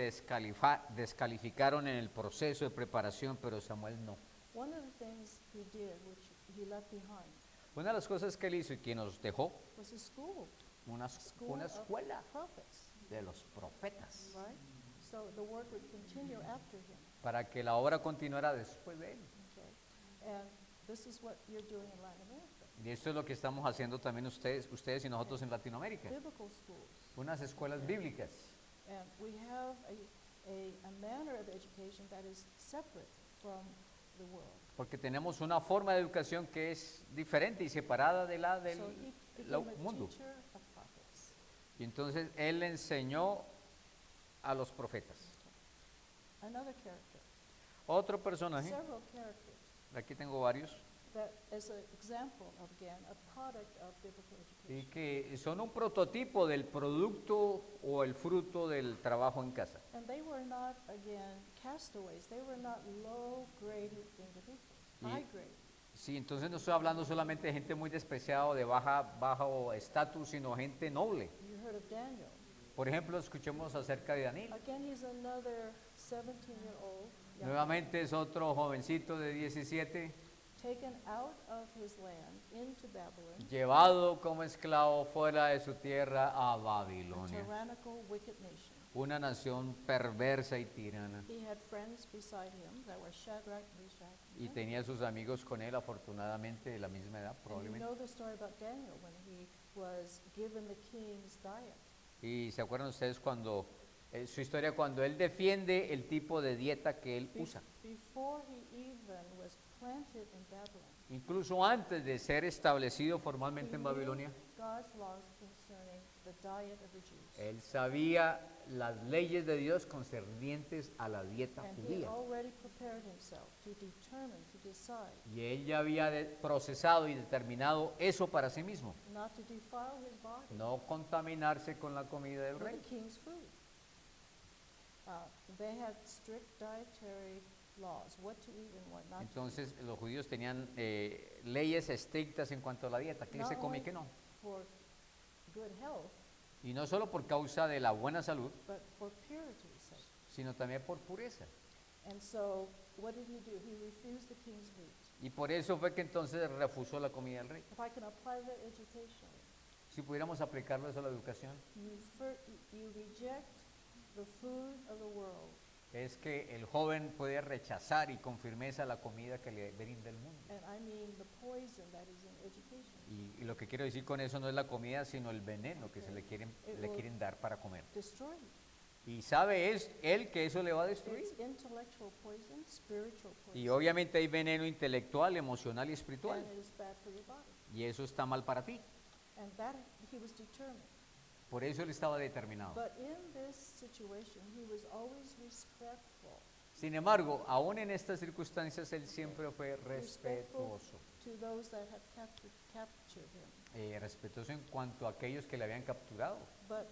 descalificaron en el proceso de preparación, pero Samuel no. One of the things he did, which he left behind, Una de las cosas que él hizo y que nos dejó, was a school una of escuela prophets, de los profetas, right? So the work would continue after him. para que la obra continuara después de él. Okay? And this is what you're doing in Latin America. Y esto es lo que estamos haciendo también ustedes y nosotros en Latinoamérica. Biblical schools. Unas escuelas bíblicas. And we have a manner of education that is separate from the world. Porque tenemos una forma de educación que es diferente y separada de la del So he la- became a mundo. teacher of prophets. Y entonces él le enseñó a los profetas. Another character. Otro personaje, Several characters aquí tengo varios, that is an example of, again, a product of biblical y education. que son un prototipo del producto o el fruto del trabajo en casa. And they were not, again, castaways. They were not low-graded individuals, Y- high-grade. Sí, entonces no estoy hablando solamente de gente muy despreciada o de bajo estatus, sino gente noble. You heard of Daniel. Por ejemplo, escuchemos acerca de Daniel. Again, he's another 17-year-old young man, Nuevamente es otro jovencito de 17, taken out of his land into Babylon, llevado como esclavo fuera de su tierra a a Babilonia. tyrannical, wicked nation. una nación perversa y tirana. He had friends beside him that were Shadrach, Meshach, and Y Abednego. tenía sus amigos con él, afortunadamente, de la misma edad, And you probablemente. know the story about Daniel when he was given the king's diet. Y se acuerdan ustedes cuando, su historia, cuando él defiende el tipo de dieta que él usa. Before he even was planted in Babylon, Incluso antes de ser establecido formalmente he en knew Babilonia, God's laws concerning the diet of the Jews. él sabía las leyes de Dios concernientes a la dieta And he had judía. already prepared himself to determine, to decide, Y él ya había procesado y determinado eso para sí mismo. not to defile his body No contaminarse con la comida del with rey. the king's food. They had strict dietary laws, what to eat and what not to eat. Entonces los judíos tenían leyes estrictas en cuanto a la dieta, qué Not se come y only qué no. for good health, Y no solo por causa de la buena salud, but for purity's sake. sino también por pureza. And so, what did he do? He refused the king's meat. Y por eso fue que entonces refusó la comida del rey. If I can apply that educationally, Si pudiéramos aplicarlo eso a la educación, you reject the food of the world, es que el joven puede rechazar y con firmeza la comida que le brinda el mundo. and I mean the poison that is in education. Y lo que quiero decir con eso no es la comida, sino el veneno que se le quieren dar para comer. Destroy you. Y sabe él que eso le va a destruir. It's intellectual poison, spiritual poison, Y obviamente hay veneno intelectual, emocional y espiritual. and it is bad for your body. Y eso está mal para ti. And that he was determined. Por eso él estaba determinado. But in this situation, he was always respectful. Sin embargo, aún en estas circunstancias, él siempre fue respetuoso. To those that had captured him. Respetuoso en cuanto a aquellos que le habían capturado. But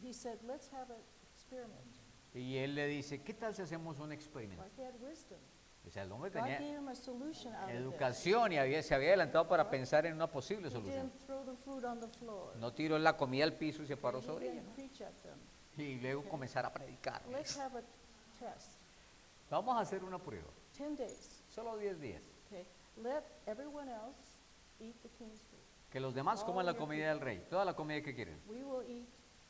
he said, let's have an experiment. Y él le dice, ¿qué tal si hacemos un experimento? Like he had wisdom. O sea, el hombre God tenía gave him a solution out of this. educación y se había adelantado para pensar en una posible He solución. didn't throw the food on the floor. No tiró la comida al piso y se paró He sobre ella. didn't preach at them. Y luego comenzar a predicar. Let's have a test. Vamos a hacer una prueba. 10 days. Solo 10 días. Okay. Let everyone else eat the king's food. Que los demás coman la comida del rey. Toda la comida que quieren. We will eat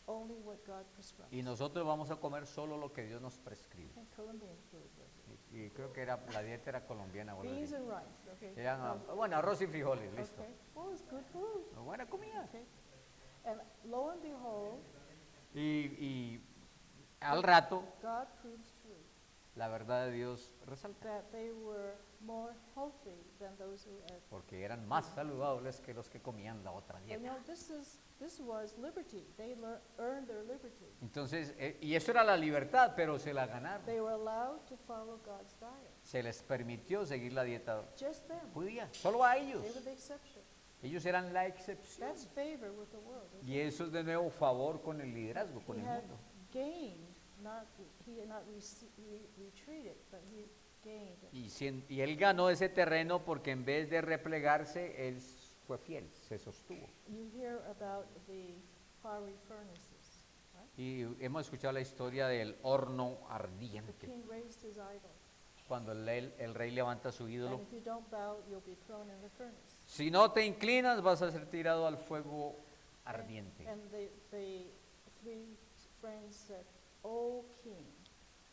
only what God prescribes. Y nosotros vamos a comer solo lo que Dios nos prescribe. And Colombian food was it. Y creo que la dieta era colombiana. o algo Beans así. and rice. Okay. Eran, bueno, arroz y frijoles, listo. Okay. Well, it's good food. Buena comida. Okay. And lo and behold, Y al rato, God proves true la verdad de Dios resalta. that they were more healthy than those who ate. Porque eran más saludables que los que comían la otra And you dieta. know, this was liberty. They earned their liberty. Entonces, y eso era la libertad, pero se la ganaron. They were allowed to follow God's diet. Se les permitió seguir la dieta Just them. judía, solo a ellos. They were the exception. Ellos eran la excepción. That's favor with the world. Isn't Y eso es de nuevo favor con el liderazgo, con He el had mundo. gained, he had not retreated, but he gained. Y él ganó ese terreno porque en vez de replegarse, él fue fiel, se sostuvo. You hear about the fiery furnaces, right? Y hemos escuchado la historia del horno The ardiente. king raised his idol. Cuando el rey levanta su ídolo, And if you don't bow, you'll be thrown in the furnace. si no te inclinas, vas a ser tirado al fuego ardiente. And the three friends said, "O king."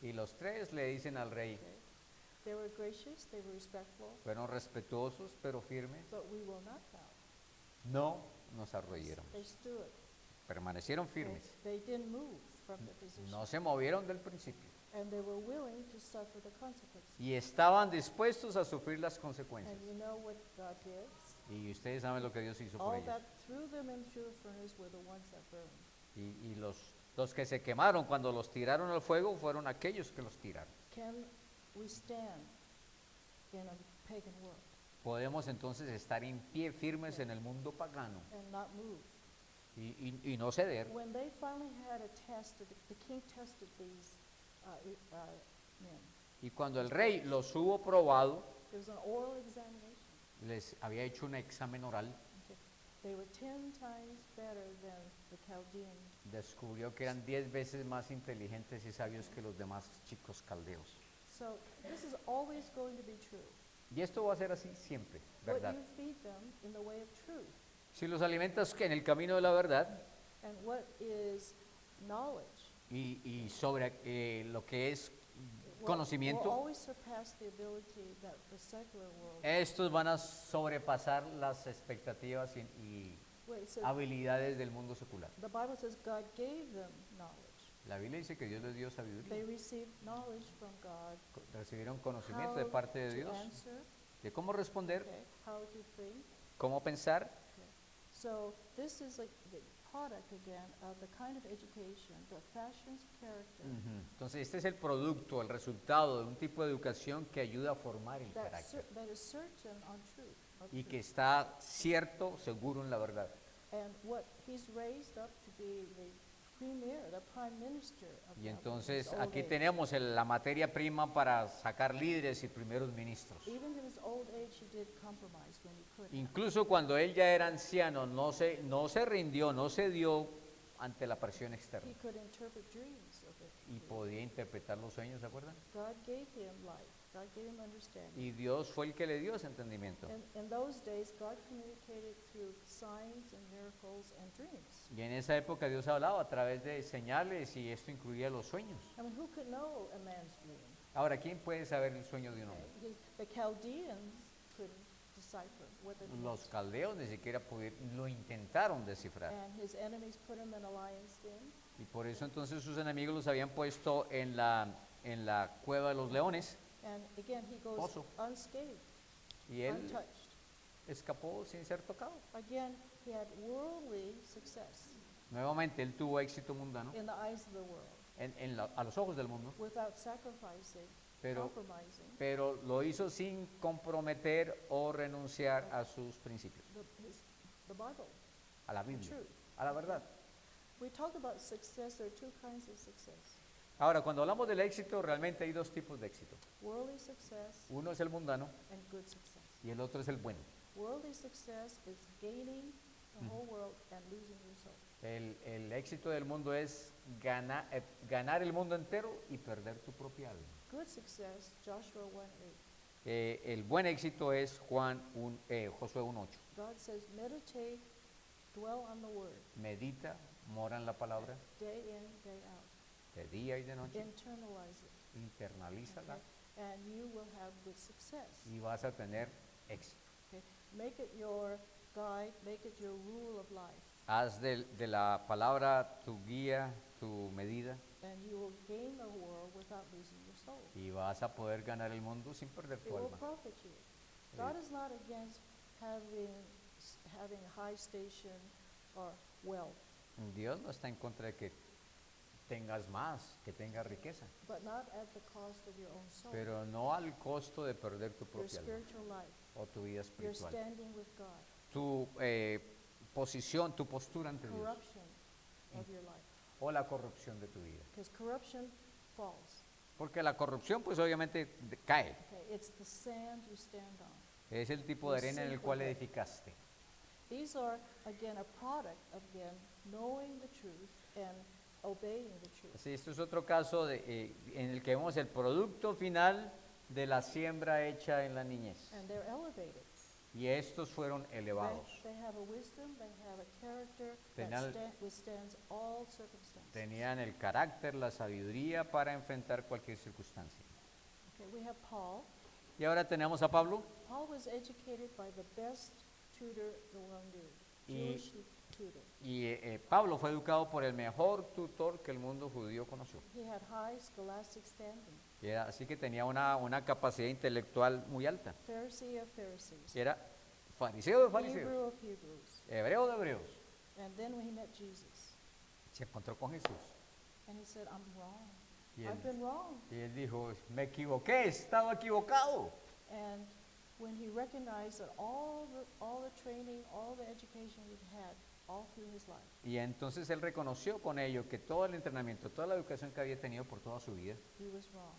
Y los tres le dicen al rey, Okay. They were gracious, they were respectful, fueron respetuosos pero firmes, but we will not bow. no nos arrodillamos. They stood. Permanecieron Okay. firmes, They didn't move from the position. no se movieron del principio And they were willing to suffer the consequences. y estaban dispuestos a sufrir las consecuencias. And you know what God did? Y ustedes saben lo que Dios hizo por All ellos. that threw them into the furnace were the ones that burned. Y los que se quemaron cuando los tiraron al fuego fueron aquellos que los tiraron. Can we stand in a pagan world Podemos entonces estar en pie firmes en el mundo pagano and not move? y no ceder. When they finally had a test, the king tested these men. Y cuando el rey los hubo probado, There was an oral examination. les había hecho un examen oral, Okay. They were 10 times better than the Chaldean. descubrió que eran 10 veces más inteligentes y sabios que los demás chicos caldeos. So this is always going to be true. Y esto va a ser así siempre, ¿verdad? What you feed them in the way of truth, Si los alimentas en el camino de la verdad and what is knowledge y sobre lo que es will conocimiento, always surpass the ability that the secular world. estos van a sobrepasar las expectativas y Wait, so habilidades del mundo secular. the Bible says God gave them knowledge. La Biblia dice que Dios les dio They sabiduría, received knowledge from God. recibieron conocimiento de How parte de to Dios, answer, de cómo responder, okay, how to think. cómo pensar. Okay. So this is like the product again of the kind of education that fashions character, Ujú. Entonces este es el producto, el resultado de un tipo de educación que ayuda a formar el carácter that is certain on truth. Of y truth. que está cierto, seguro en la verdad. And what he's raised up to be the premier, the prime minister of Y Babylon, entonces his old aquí age. tenemos la materia prima para sacar líderes y primeros ministros. Even in his old age, he did compromise when he could. Incluso cuando él ya era anciano, no se rindió, no se dio ante la presión externa. He could interpret dreams of it. Y podía interpretar los sueños, ¿se acuerdan? God gave him life. God gave him understanding. Y Dios fue el que le dio ese entendimiento. In those days, God communicated through signs and miracles and dreams. Y en esa época Dios hablaba a través de señales y esto incluía los sueños. I mean, who could know a man's dream? Ahora, ¿quién puede saber el sueño de un hombre? The Chaldeans couldn't decipher what it Los meant. caldeos ni siquiera lo intentaron descifrar. And his enemies put him in a lion's den. Y por eso entonces sus enemigos los habían puesto en la cueva de los leones And again, he goes Pozo. unscathed, y él untouched. escapó sin ser tocado. Again, he had worldly success Nuevamente él tuvo éxito mundano in the eyes of the world a los ojos del mundo, without sacrificing, pero, compromising pero lo hizo sin comprometer o renunciar a sus principios, the Bible, a la the Biblia, truth. a la verdad. We talk about success. There are two kinds of success. Ahora, cuando hablamos del éxito, realmente hay dos tipos de éxito. Worldly success Uno es el mundano and good success. y el otro es el bueno. Worldly success is gaining the whole world and losing your soul. El éxito del mundo es ganar el mundo entero y perder tu propia alma. Good success, Joshua 1:8. El buen éxito es Josué 1:8. God says, meditate, dwell on the word, Medita, mora en la palabra, day in, day out. de día y de noche, Internalize it. internalízala Okay? And you will have good success. y vas a tener éxito. Okay? Make it your guide, make it your rule of life, Haz de la palabra tu guía, tu medida and you will gain the world without losing your soul. y vas a poder ganar el mundo sin perder It tu will alma. profit you. God is not against having high station or wealth, Dios no está en contra de que tengas más, que tengas riqueza, but not at the cost of your own soul, pero no al costo de perder tu your propia alma spiritual life, o tu vida your espiritual, standing with God, tu posición, tu postura ante Dios corruption of your life. o la corrupción de tu vida. Because corruption falls. Porque la corrupción pues obviamente cae, Okay? It's the sand you stand on. es el tipo de arena en el cual edificaste. These are, again, a product of, again, knowing the truth and obeying the truth. Sí, esto es otro caso en el que vemos el producto final de la siembra hecha en la niñez. And they're elevated. Y estos fueron elevados. They have a wisdom, they have a character Tenían- that withstands all circumstances. Tenían el carácter, la sabiduría para enfrentar cualquier circunstancia. Okay, we have Paul. Y ahora tenemos a Pablo. Paul was educated by the best tutor the world knew, Y- Jewish tutor. Y Pablo fue educado por el mejor tutor que el mundo judío conoció. He had high scholastic standing, Así que tenía una capacidad intelectual muy alta. Pharisee of Pharisees, Y era fariseo de fariseos, Hebrew of Hebrews. hebreo de hebreos. And then when he met Jesus, Se encontró con Jesús. and he said, I'm wrong. Y I've been wrong. él dijo, me equivoqué, estaba equivocado. And when he recognized that all the training, all the education he'd had all through his life, Y entonces él reconoció con ello que todo el entrenamiento, toda la educación que había tenido por toda su vida, he was wrong.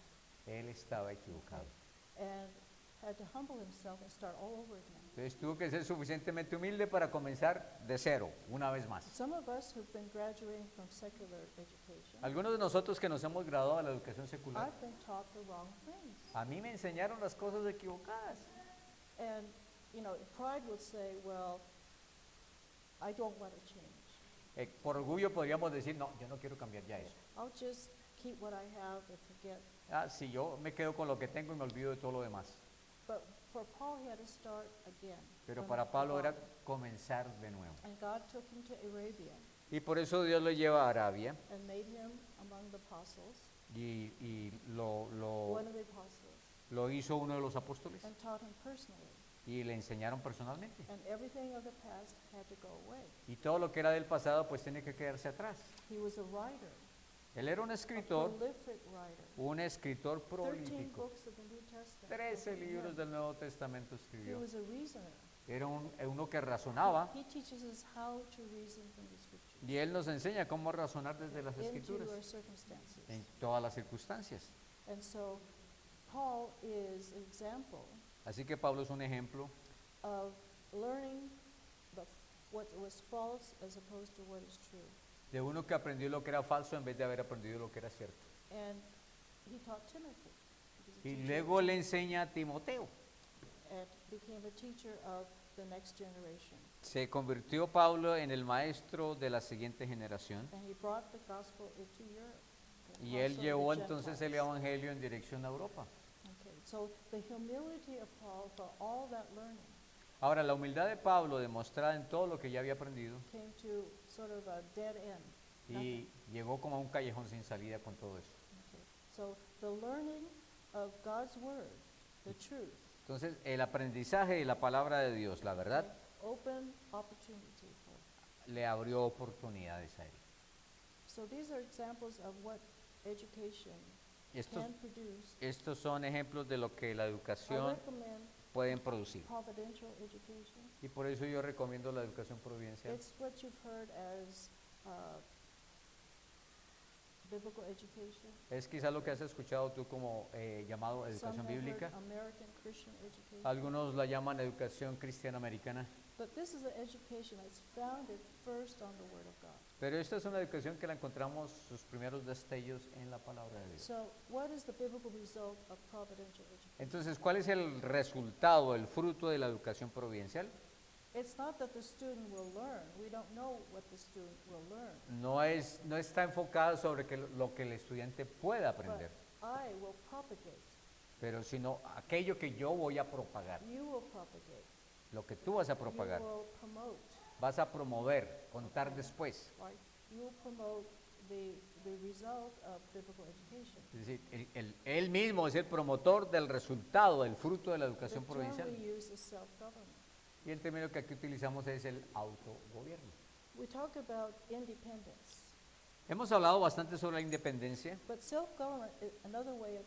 él estaba equivocado. And had to humble himself and start all over again. Entonces tuvo que ser suficientemente humilde para comenzar de cero, una vez más. Some of us who've been graduating from secular education, Algunos de nosotros que nos hemos graduado de la educación secular, I've been taught the wrong things. a mí me enseñaron las cosas equivocadas. And, pride would say, well, I don't want to change. por orgullo podríamos decir, no, yo no quiero cambiar ya eso. I'll just keep what I have and forget. Ah, si yo me quedo con lo que tengo y me olvido de todo lo demás. But for Paul, he had to start again. Pero from para the Pablo era bottom. comenzar de nuevo. And God took him to Arabia Y por eso Dios lo lleva a Arabia and made him among the apostles, y one of the apostles, lo hizo uno de los apóstoles and taught him personally. y le enseñaron personalmente. And everything of the past had to go away. Y todo lo que era del pasado pues tiene que quedarse atrás. He was a writer, Él era un a escritor, prolific writer. un escritor 13 prolífico. books of the New Testament. 13 libros del Nuevo Testamento He escribió. was a reasoner. Era uno que razonaba He teaches us how to reason from the scriptures y él nos enseña cómo razonar desde las into escrituras our circumstances. en todas las circunstancias. And so Paul is an example Así que Pablo es un ejemplo of learning what was false as opposed to what is true. de uno que aprendió lo que era falso en vez de haber aprendido lo que era cierto. And he taught Timothy. He was a Y teacher luego le enseña a Timoteo. and became a teacher of the next generation. Se convirtió Pablo en el maestro de la siguiente generación And he brought the gospel into Europe. and y él also llevó the entonces el Gentiles. evangelio en dirección a Europa. Okay, so the humility of Paul for all that learning Ahora, la humildad de Pablo demostrada en todo lo que ya había aprendido came to sort of a dead end. y llegó como a un callejón sin salida con todo eso. Okay. So the learning of God's word, the truth, Entonces, el aprendizaje de la palabra de Dios, la verdad, open opportunity for. le abrió oportunidades a él. So these are examples of what education Estos, can produce. estos son ejemplos de lo que la I educación recommend pueden producir. providential education. Y por eso yo recomiendo la educación providencial. It's what you've heard as biblical education. Es quizás lo que has escuchado tú como llamado Some educación have heard bíblica. American Christian education. Algunos la llaman educación cristiana americana. But this is an education that's founded first on the Word of God. Pero esta es una educación que la encontramos sus primeros destellos en la palabra de Dios. So what is the biblical result of providential education? Entonces, ¿cuál es el resultado, el fruto de la educación providencial? It's not that the student will learn. We don't know what the student will learn. No está enfocada sobre lo que el estudiante pueda But aprender, I will propagate. pero sino aquello que yo voy a propagar, You will propagate. lo que tú vas a You propagar, will promote. vas a promover, contar después. Right? You will promote the result of biblical education. Es decir, él mismo es el promotor del resultado, del fruto de la The educación term provincial. we use is self-government. Y el término que aquí utilizamos es el autogobierno. We talk about independence, Hemos hablado bastante sobre la independencia, but self-government, another way of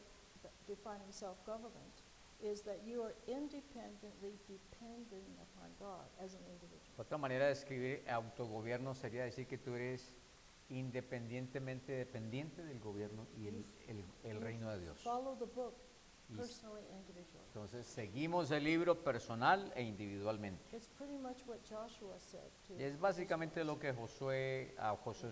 defining self-government is that you are independently dependent upon God as an individual. otra manera de escribir autogobierno sería decir que tú eres independientemente dependiente del gobierno y el reino de Dios. Follow the book Y personally and individually. entonces seguimos el libro personal e individualmente. It's pretty much what Joshua said to Y es básicamente lo que a Josué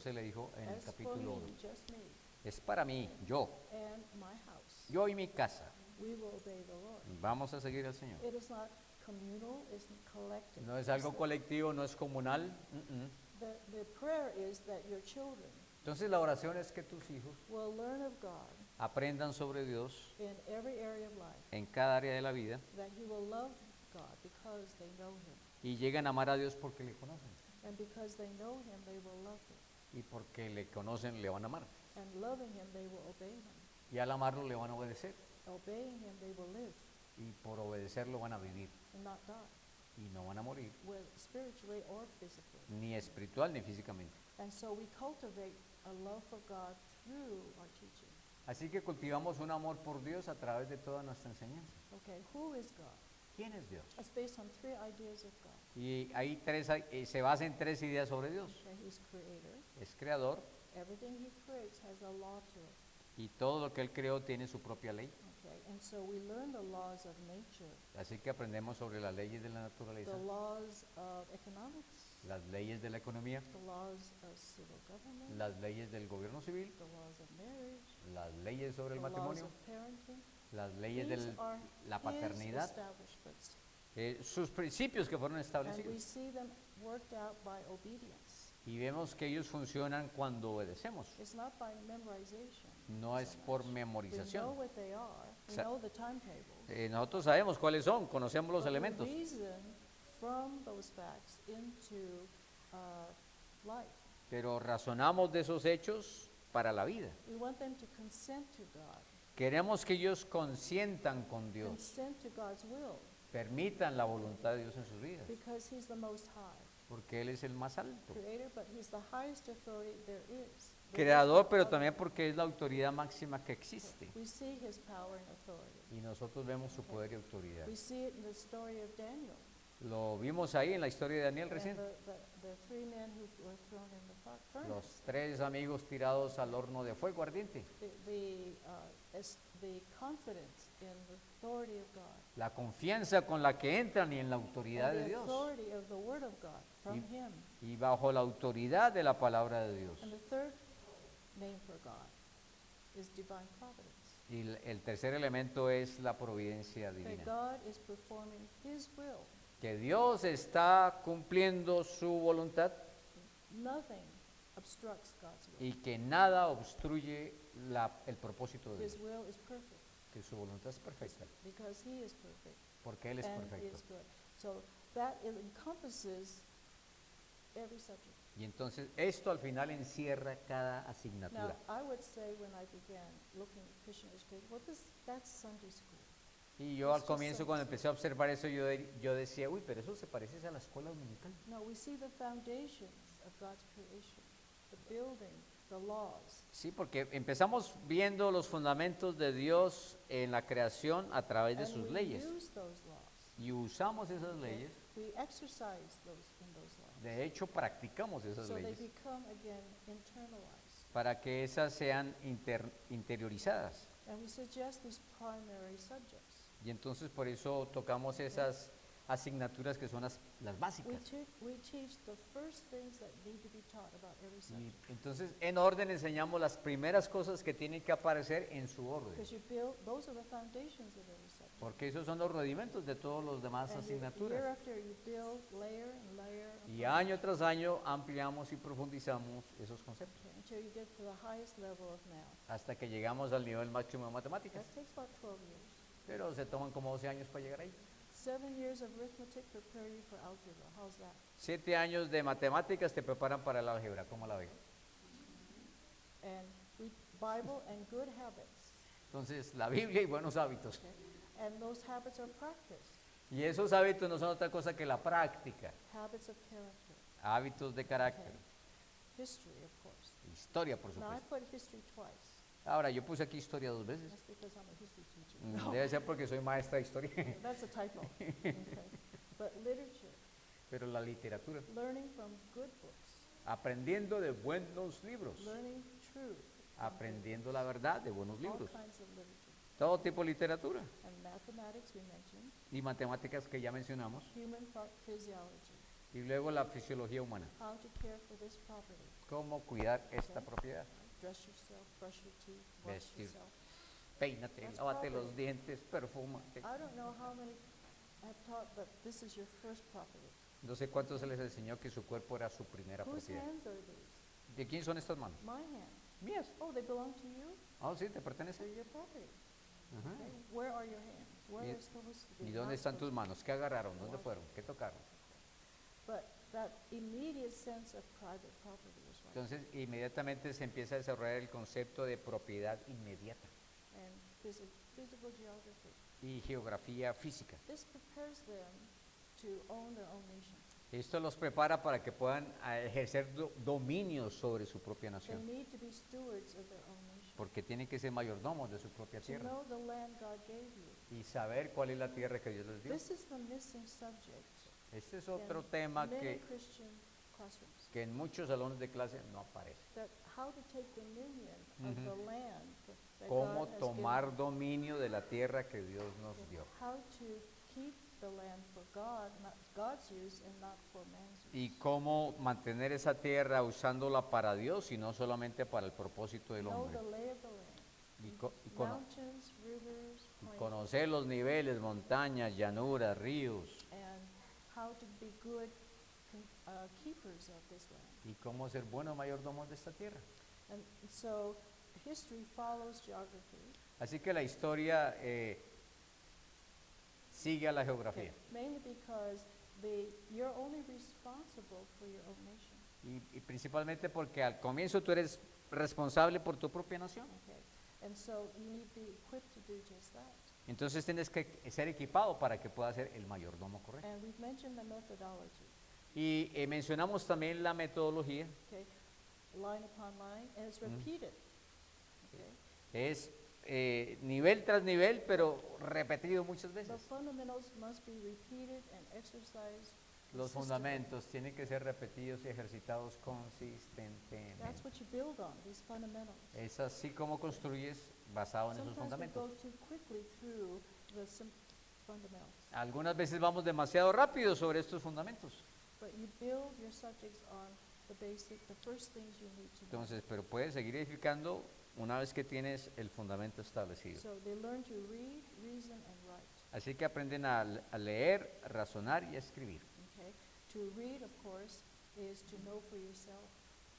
se le dijo en el As for capítulo 1. me, just me, Es para mí, yo and my house, y mi casa. we will obey the Lord. Vamos a seguir al Señor. It is not communal, it's collective. No es algo colectivo, no es comunal. The prayer is that your children Entonces la oración es que tus hijos will learn of God aprendan sobre Dios in every area of life, en cada área de la vida that He will love God because they know Him, y lleguen a amar a Dios porque le conocen. and because they know Him, they will love Him, Y porque le conocen le van a amar. and loving Him, they will obey Him, Y al amarlo le van a obedecer. obeying Him, they will live Y por obedecerlo van a vivir. and not die, Y no van a morir, whether spiritually or physically. ni espiritual ni físicamente. And so we cultivate a love for God through our teaching. Así que cultivamos un amor por Dios a través de toda nuestra enseñanza. Okay, who is God? ¿Quién es Dios? It's based on three ideas of God. Y hay se basa en tres ideas sobre Dios. Okay, He's creator. Es creador Everything He creates has a law to it. y todo lo que Él creó tiene su propia ley. Okay, and so we learn the laws of nature, Así que aprendemos sobre las leyes de la the naturaleza, laws of economics, las leyes de la economía, the laws of civil government, las leyes del gobierno civil, the laws of marriage, las leyes sobre the el laws matrimonio, of parenting. las leyes These de are la His paternidad, establishments, sus principios que fueron and we establecidos. see them worked out by obedience. Y vemos que ellos funcionan cuando obedecemos. It's not by memorization. No es so por much. We know memorización. what they are. We Sa- know the timetables. Nosotros sabemos cuáles son, conocemos los But we elementos. reason from those facts into life. Pero razonamos de esos hechos para la vida. We want them to consent to God, Queremos que ellos consientan con Dios, consent to God's will, permitan la voluntad de Dios en sus vidas, because He's the Most High porque Él es el más alto. Creator, but He's the highest authority there is. Creador, pero también porque es la autoridad máxima que existe. We see His power and authority. Y nosotros vemos su poder y autoridad. We see it in the story of Daniel. Lo vimos ahí en la historia de Daniel And recién. the three men who were thrown in the furnace. Los 3 amigos tirados al horno de fuego ardiente. The confidence in the authority of God. La confianza con la que entran y en la autoridad And de the Dios. authority of the Word of God from Y- Him. Y bajo la autoridad de la palabra de Dios. And the third name for God is divine providence. Y el tercer elemento es la providencia That divina. God is performing His will. Que Dios está cumpliendo su voluntad Nothing obstructs God's will. y que nada obstruye el propósito de His Dios. will is perfect Que su voluntad es perfecta, because He is perfect porque Él es and perfecto. is good. So that encompasses every subject. Y entonces esto al final encierra cada Now, asignatura. I would say when I began looking at Christian education, well, that's Sunday school. Y yo al It's just comienzo so cuando simple. empecé a observar eso, yo decía, uy, pero eso se parece a la escuela dominical. No, we see the foundations of God's creation, the building, the laws. Sí, porque empezamos viendo los fundamentos de Dios en la creación a través de And sus we leyes. use those laws. Y usamos esas leyes, We exercise those laws. de hecho practicamos esas So they leyes become, again, internalized. para que esas sean interiorizadas. And we suggest these primary subjects. Y entonces por eso tocamos esas asignaturas que son las básicas. We teach the first things that need to be taught about every Y subject. entonces en orden enseñamos las primeras cosas que tienen que aparecer en su orden, Because you build, those are the foundations of every subject. porque esos son los rudimentos de todos los demás And year asignaturas. after you build layer and layer Y upon año tras año ampliamos y profundizamos esos conceptos okay, until you get to the highest level of math. hasta que llegamos al nivel máximo de matemáticas. That takes about 12 years. Pero se toman como 12 años para llegar ahí. 7 years of arithmetic prepare you for algebra. How's that? 7 años de matemáticas te preparan para el álgebra, ¿cómo la ven? And Bible and good habits. Entonces, la Biblia y buenos hábitos. Okay? And those habits are practiced. Y esos hábitos no son otra cosa que la práctica, Habits of character. hábitos de carácter, History, of course. historia, por Now I supuesto. put history twice. Ahora, yo puse aquí historia 2 veces. That's because I'm a history teacher. Debe ser porque soy maestra de historia. That's a typo. Okay. But literature, Pero la literatura, learning from good books, aprendiendo de buenos libros, learning truth, aprendiendo la verdad de buenos all libros. kinds of literature. Todo tipo de literatura. And mathematics we mentioned, Y matemáticas que ya mencionamos. human physiology, Y luego la fisiología humana. how to care for this property. Cómo cuidar esta propiedad. Dress yourself, brush your teeth, wash Vestir. yourself. Peínate, That's lávate los property. dientes, perfúmate. I don't know how many have taught, but this is your first property. No sé cuántos se les enseñó que su cuerpo era su primera Whose propiedad. hands are these? ¿De quién son estas manos? My hands. Mías. Oh, they belong to you? Oh, sí, te They're pertenece. your property. Ajá. Okay. Where are your hands? Where ¿Y, is those? y dónde están tus manos? ¿Qué agarraron? ¿Dónde fueron? ¿Qué tocaron? But that immediate sense of private property is right. Entonces, inmediatamente se empieza a desarrollar el concepto de propiedad inmediata And physical geography. y geografía física. This prepares them to own their own nation. Esto los prepara para que puedan ejercer dominio sobre su propia They nación, need to be stewards of their own nation. porque tienen que ser mayordomos de su propia To tierra know the land God gave you. y saber cuál es la tierra que Dios les dio. This is the missing subject Este es in otro tema many Christian classrooms. que en muchos salones de clase no aparece. That how to take dominion of Ujú. the land that Cómo God has tomar dominio de la tierra que Dios nos given. dio. How to keep the land for God, not God's use and not for man's use. Y cómo mantener esa tierra usándola para Dios y no solamente para el propósito del Know hombre. the lay of the land. Y Mountains, rivers, plains, conocer los niveles, montañas, llanuras, ríos. and how to be good keepers of this land. y cómo ser buenos mayordomos de esta tierra. And so history follows geography. Así que la historia sigue a la geografía. Mainly because you're only responsible for your own nation. Y principalmente porque al comienzo tú eres responsable por tu propia nación. Okay. And so you need to be equipped to do just that. Entonces tienes que ser equipado para que puedas ser el mayordomo correcto. And we've mentioned the methodology. Y mencionamos también la metodología. Okay. Line upon line, and it's repeated. Okay. Es nivel tras nivel, pero repetido muchas The veces. fundamentals must be repeated and exercised. Los consistently. fundamentos tienen que ser repetidos y ejercitados consistentemente. That's what you build on, these fundamentals. Es así como construyes basado en esos Sometimes we go fundamentos. too quickly through the fundamentals, Algunas veces vamos demasiado rápido sobre estos fundamentos. but you build your subjects on the first things you need to know. Entonces, pero puedes seguir edificando una vez que tienes el fundamento establecido. So they learn to read, reason, and write. Así que aprenden a leer, razonar y a escribir. Okay? To read, of course, is to know for yourself.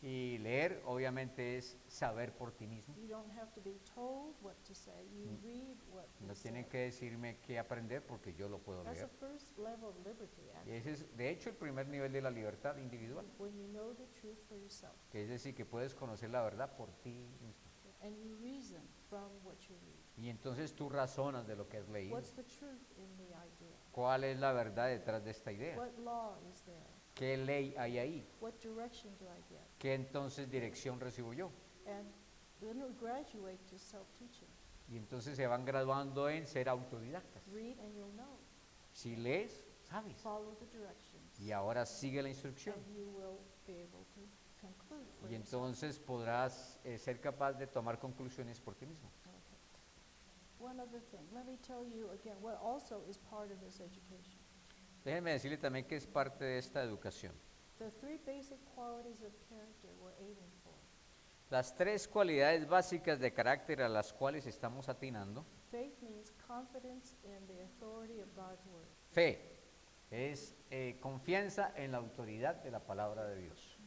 Y leer, obviamente, es saber por ti mismo. You don't have to be told what to say. You read what No is tienen said. que decirme qué aprender porque yo lo puedo That's the leer. first level of liberty, Y actually. ese es, de hecho, el primer nivel de la libertad individual, When you know the truth for yourself, que es decir, que puedes conocer la verdad por ti mismo. and you reason from what you read. Y entonces tú razonas de lo que has leído. What's the truth in the idea? ¿Cuál es la verdad detrás de esta idea? What law is there? ¿Qué ley hay ahí? What direction do I get? ¿Qué entonces dirección recibo yo? And then we graduate to self-teaching. Y entonces se van graduando en ser autodidactas. Read and you'll know. Si lees, sabes. Follow the directions. Y ahora sigue la instrucción. And you will be able to conclude for Y yourself. entonces podrás ser capaz de tomar conclusiones por ti mismo. Okay. One other thing. Let me tell you again what also is part of this education. Déjenme decirle también que es parte de esta educación. The three basic qualities of character we're aiming for. Las tres cualidades básicas de carácter a las cuales estamos atinando. Faith means confidence in the authority of God's word. Fe es confianza en la autoridad de la palabra de Dios.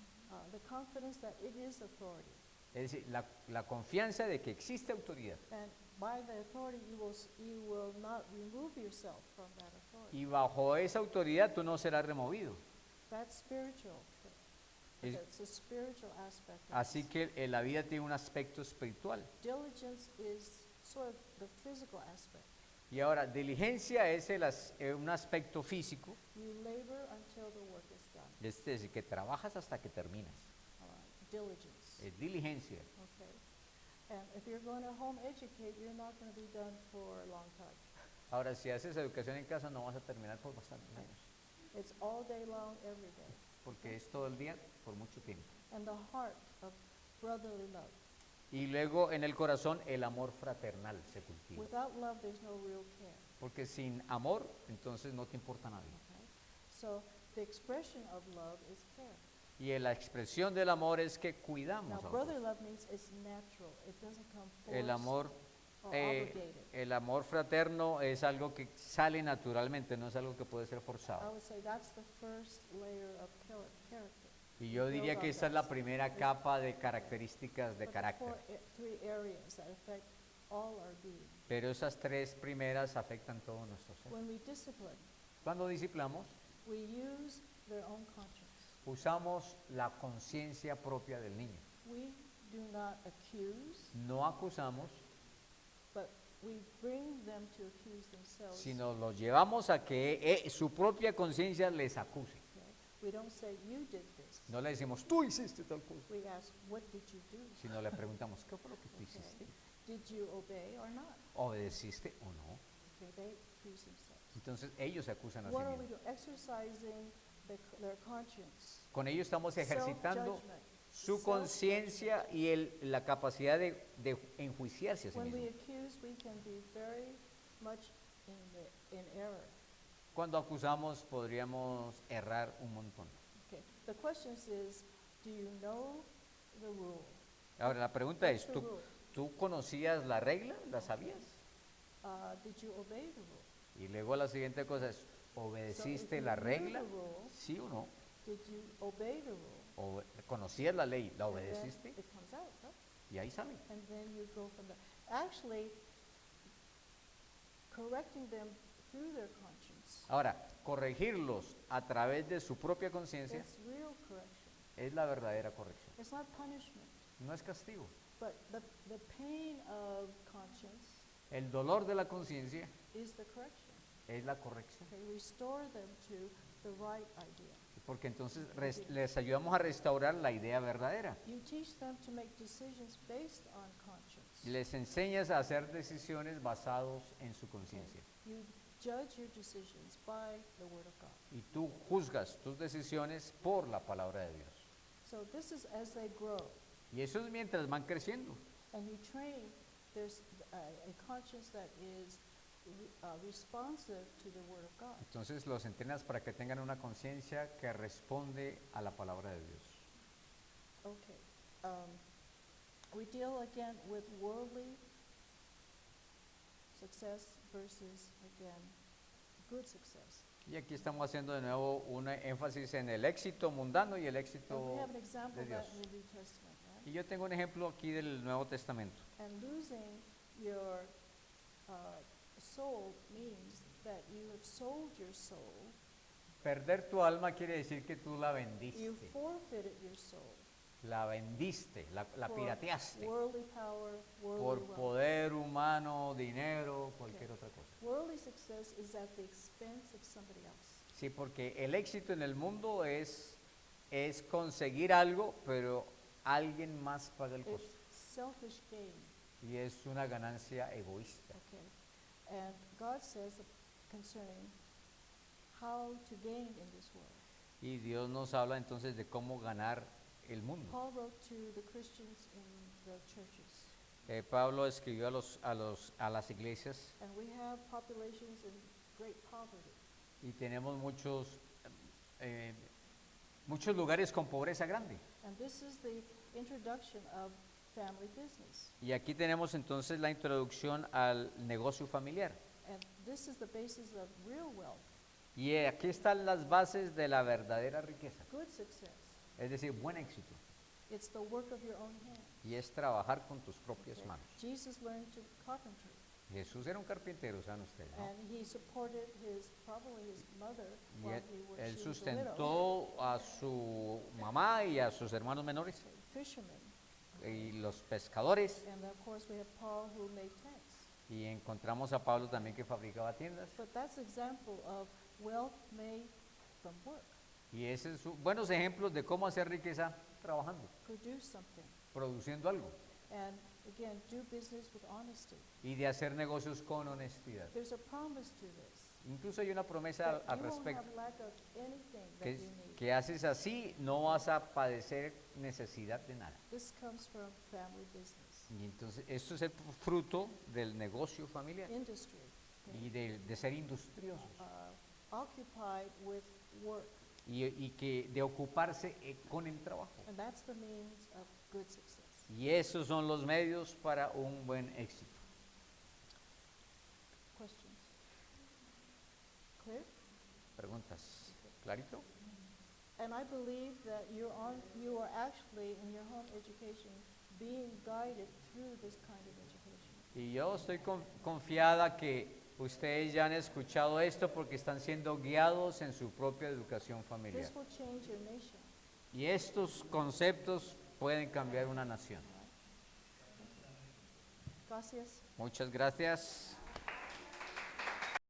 The confidence that it is authority. Es decir, la confianza de que existe autoridad. And by the authority, you will not remove yourself from that authority. Y bajo esa autoridad tú no serás removido. That's spiritual. Es- It's a spiritual aspect. of Así this. que la vida tiene un aspecto espiritual. Diligence is sort of the physical aspect. Y ahora, diligencia es un aspecto físico, You labor until the work is done. es decir, que trabajas hasta que terminas. Diligence. Es diligencia. Okay. And if you're going to home educate, you're not going to be done for a long time. Ahora, si haces educación en casa no vas a terminar por bastantes Okay. años, It's all day long, every day. porque es todo el día por mucho tiempo. And the heart of brotherly love. Y luego en el corazón el amor fraternal se cultiva. Without love, there's no real care. Porque sin amor, entonces no te importa nadie. Okay? So the expression of love is care. Y la expresión del amor es que Now, cuidamos a brotherly otros. love means it's natural. It doesn't come forced El amor, or obligated. el amor fraterno es algo que sale naturalmente, no es algo que puede ser I forzado. would say that's the first layer of character. Y yo diría que esa es la primera capa de características de But the carácter. three areas that affect all our being. Pero esas tres primeras afectan todo nuestro ser. When we discipline, Cuando disciplinamos, we use their own conscience. usamos la conciencia propia del niño. We do not accuse, No acusamos, but we bring them to accuse themselves. sino los llevamos a que su propia conciencia les acuse. Okay? We don't say, you did this. No le decimos, tú hiciste tal cosa, We ask, what did you do? sino le preguntamos, ¿qué fue lo que tú Okay. hiciste? Did you obey or not? ¿Obedeciste o no? Okay, they accuse themselves. Entonces ellos se acusan a sí What are we mismos. doing? Exercising their conscience. Con ellos estamos ejercitando Self-judgment. su conciencia y la capacidad de enjuiciarse a sí When we mismo. accuse, we can be very much in error. Cuando acusamos podríamos errar un montón. Okay. The question is, do you know the rule? Ahora la pregunta es, What's the rule? ¿tú conocías la regla? ¿La sabías? Did you obey the rule? Y luego la siguiente cosa es, So ¿obedeciste if you la knew regla? the rule, ¿Sí o no? Did you obey the rule? O conocías la ley, la And then obedeciste it comes out, right? y ahí sale. And then you go from there. Actually, correcting them through their conscience, Ahora, corregirlos a través de su propia conciencia it's real correction. es la verdadera corrección. It's not punishment, No es castigo. but the pain of conscience El dolor de la conciencia is the correction. es la corrección. Okay, restore them to the right idea. Porque entonces les ayudamos a restaurar la idea verdadera. You teach them to make decisions based on conscience. Les enseñas a hacer decisiones basados en su conciencia. You judge your decisions by the Word of God. Y tú juzgas tus decisiones por la palabra de Dios. So this is as they grow, Y eso es mientras van creciendo. and you train. There's a conscience that is responsive to the Word of God. Entonces los entrenas para que tengan una conciencia que responde a la palabra de Dios. Okay. We deal again with worldly success versus, again, good success. Y aquí estamos haciendo de nuevo un énfasis en el éxito mundano y el And éxito we have an example de of that Dios. in the New Testament, right? Y yo tengo un ejemplo aquí del Nuevo Testamento. And losing your soul means that you have sold your soul. Perder tu alma quiere decir que tú la You vendiste, forfeited your soul la vendiste, la for pirateaste worldly power, por worldly wealth. poder humano, dinero, cualquier otra cosa. Worldly success is at the expense of somebody else. Sí, porque el éxito en el mundo es conseguir algo, pero alguien más paga el It's costo. selfish gain. Y es una ganancia egoísta. Okay. And God says concerning how to gain in this world. Y Dios nos habla entonces de cómo ganar el mundo. Paul wrote to the Christians in the churches. Pablo escribió a las iglesias And we have populations in great poverty. y tenemos muchos lugares con pobreza grande. And this is the introduction of family business. Y aquí tenemos entonces la introducción al negocio familiar. And this is the basis of real wealth, Y aquí están las bases de la verdadera riqueza, good success. es decir, buen éxito. It's the work of your own hands. Y es trabajar con tus propias Okay? manos. Jesus learned to carpentry, Jesús era un carpintero, ¿saben ustedes? ¿No? and he supported probably his mother Y while él she was a widow. sustentó a su mamá y a sus hermanos menores Okay, fishermen. y los pescadores. And of course we have Paul who made tents. Y encontramos a Pablo también que fabricaba tiendas. But that's an example of wealth made from work. Y esos son buenos ejemplos de cómo hacer riqueza trabajando, Produce something. produciendo algo. And again, do business with honesty. Y de hacer negocios con honestidad. There's a promise to this. Incluso hay una promesa That al you won't respecto. have lack of anything that Que, you need. que haces así, no vas a padecer necesidad de nada. This comes from family business. Y entonces, esto es el fruto del negocio familiar Industry. Okay? y de ser industriosos. Occupied with work. Y que de ocuparse con el trabajo. And that's the means of good success. Y esos son los medios para un buen éxito. Questions? Clear? ¿Preguntas? ¿Clarito? And I believe that you are actually in your home education being guided through this kind of education. Y yo estoy confiada que ustedes ya han escuchado esto porque están siendo guiados en su propia educación familiar. This will change your nation. Y estos conceptos pueden cambiar una nación. Gracias. Muchas gracias.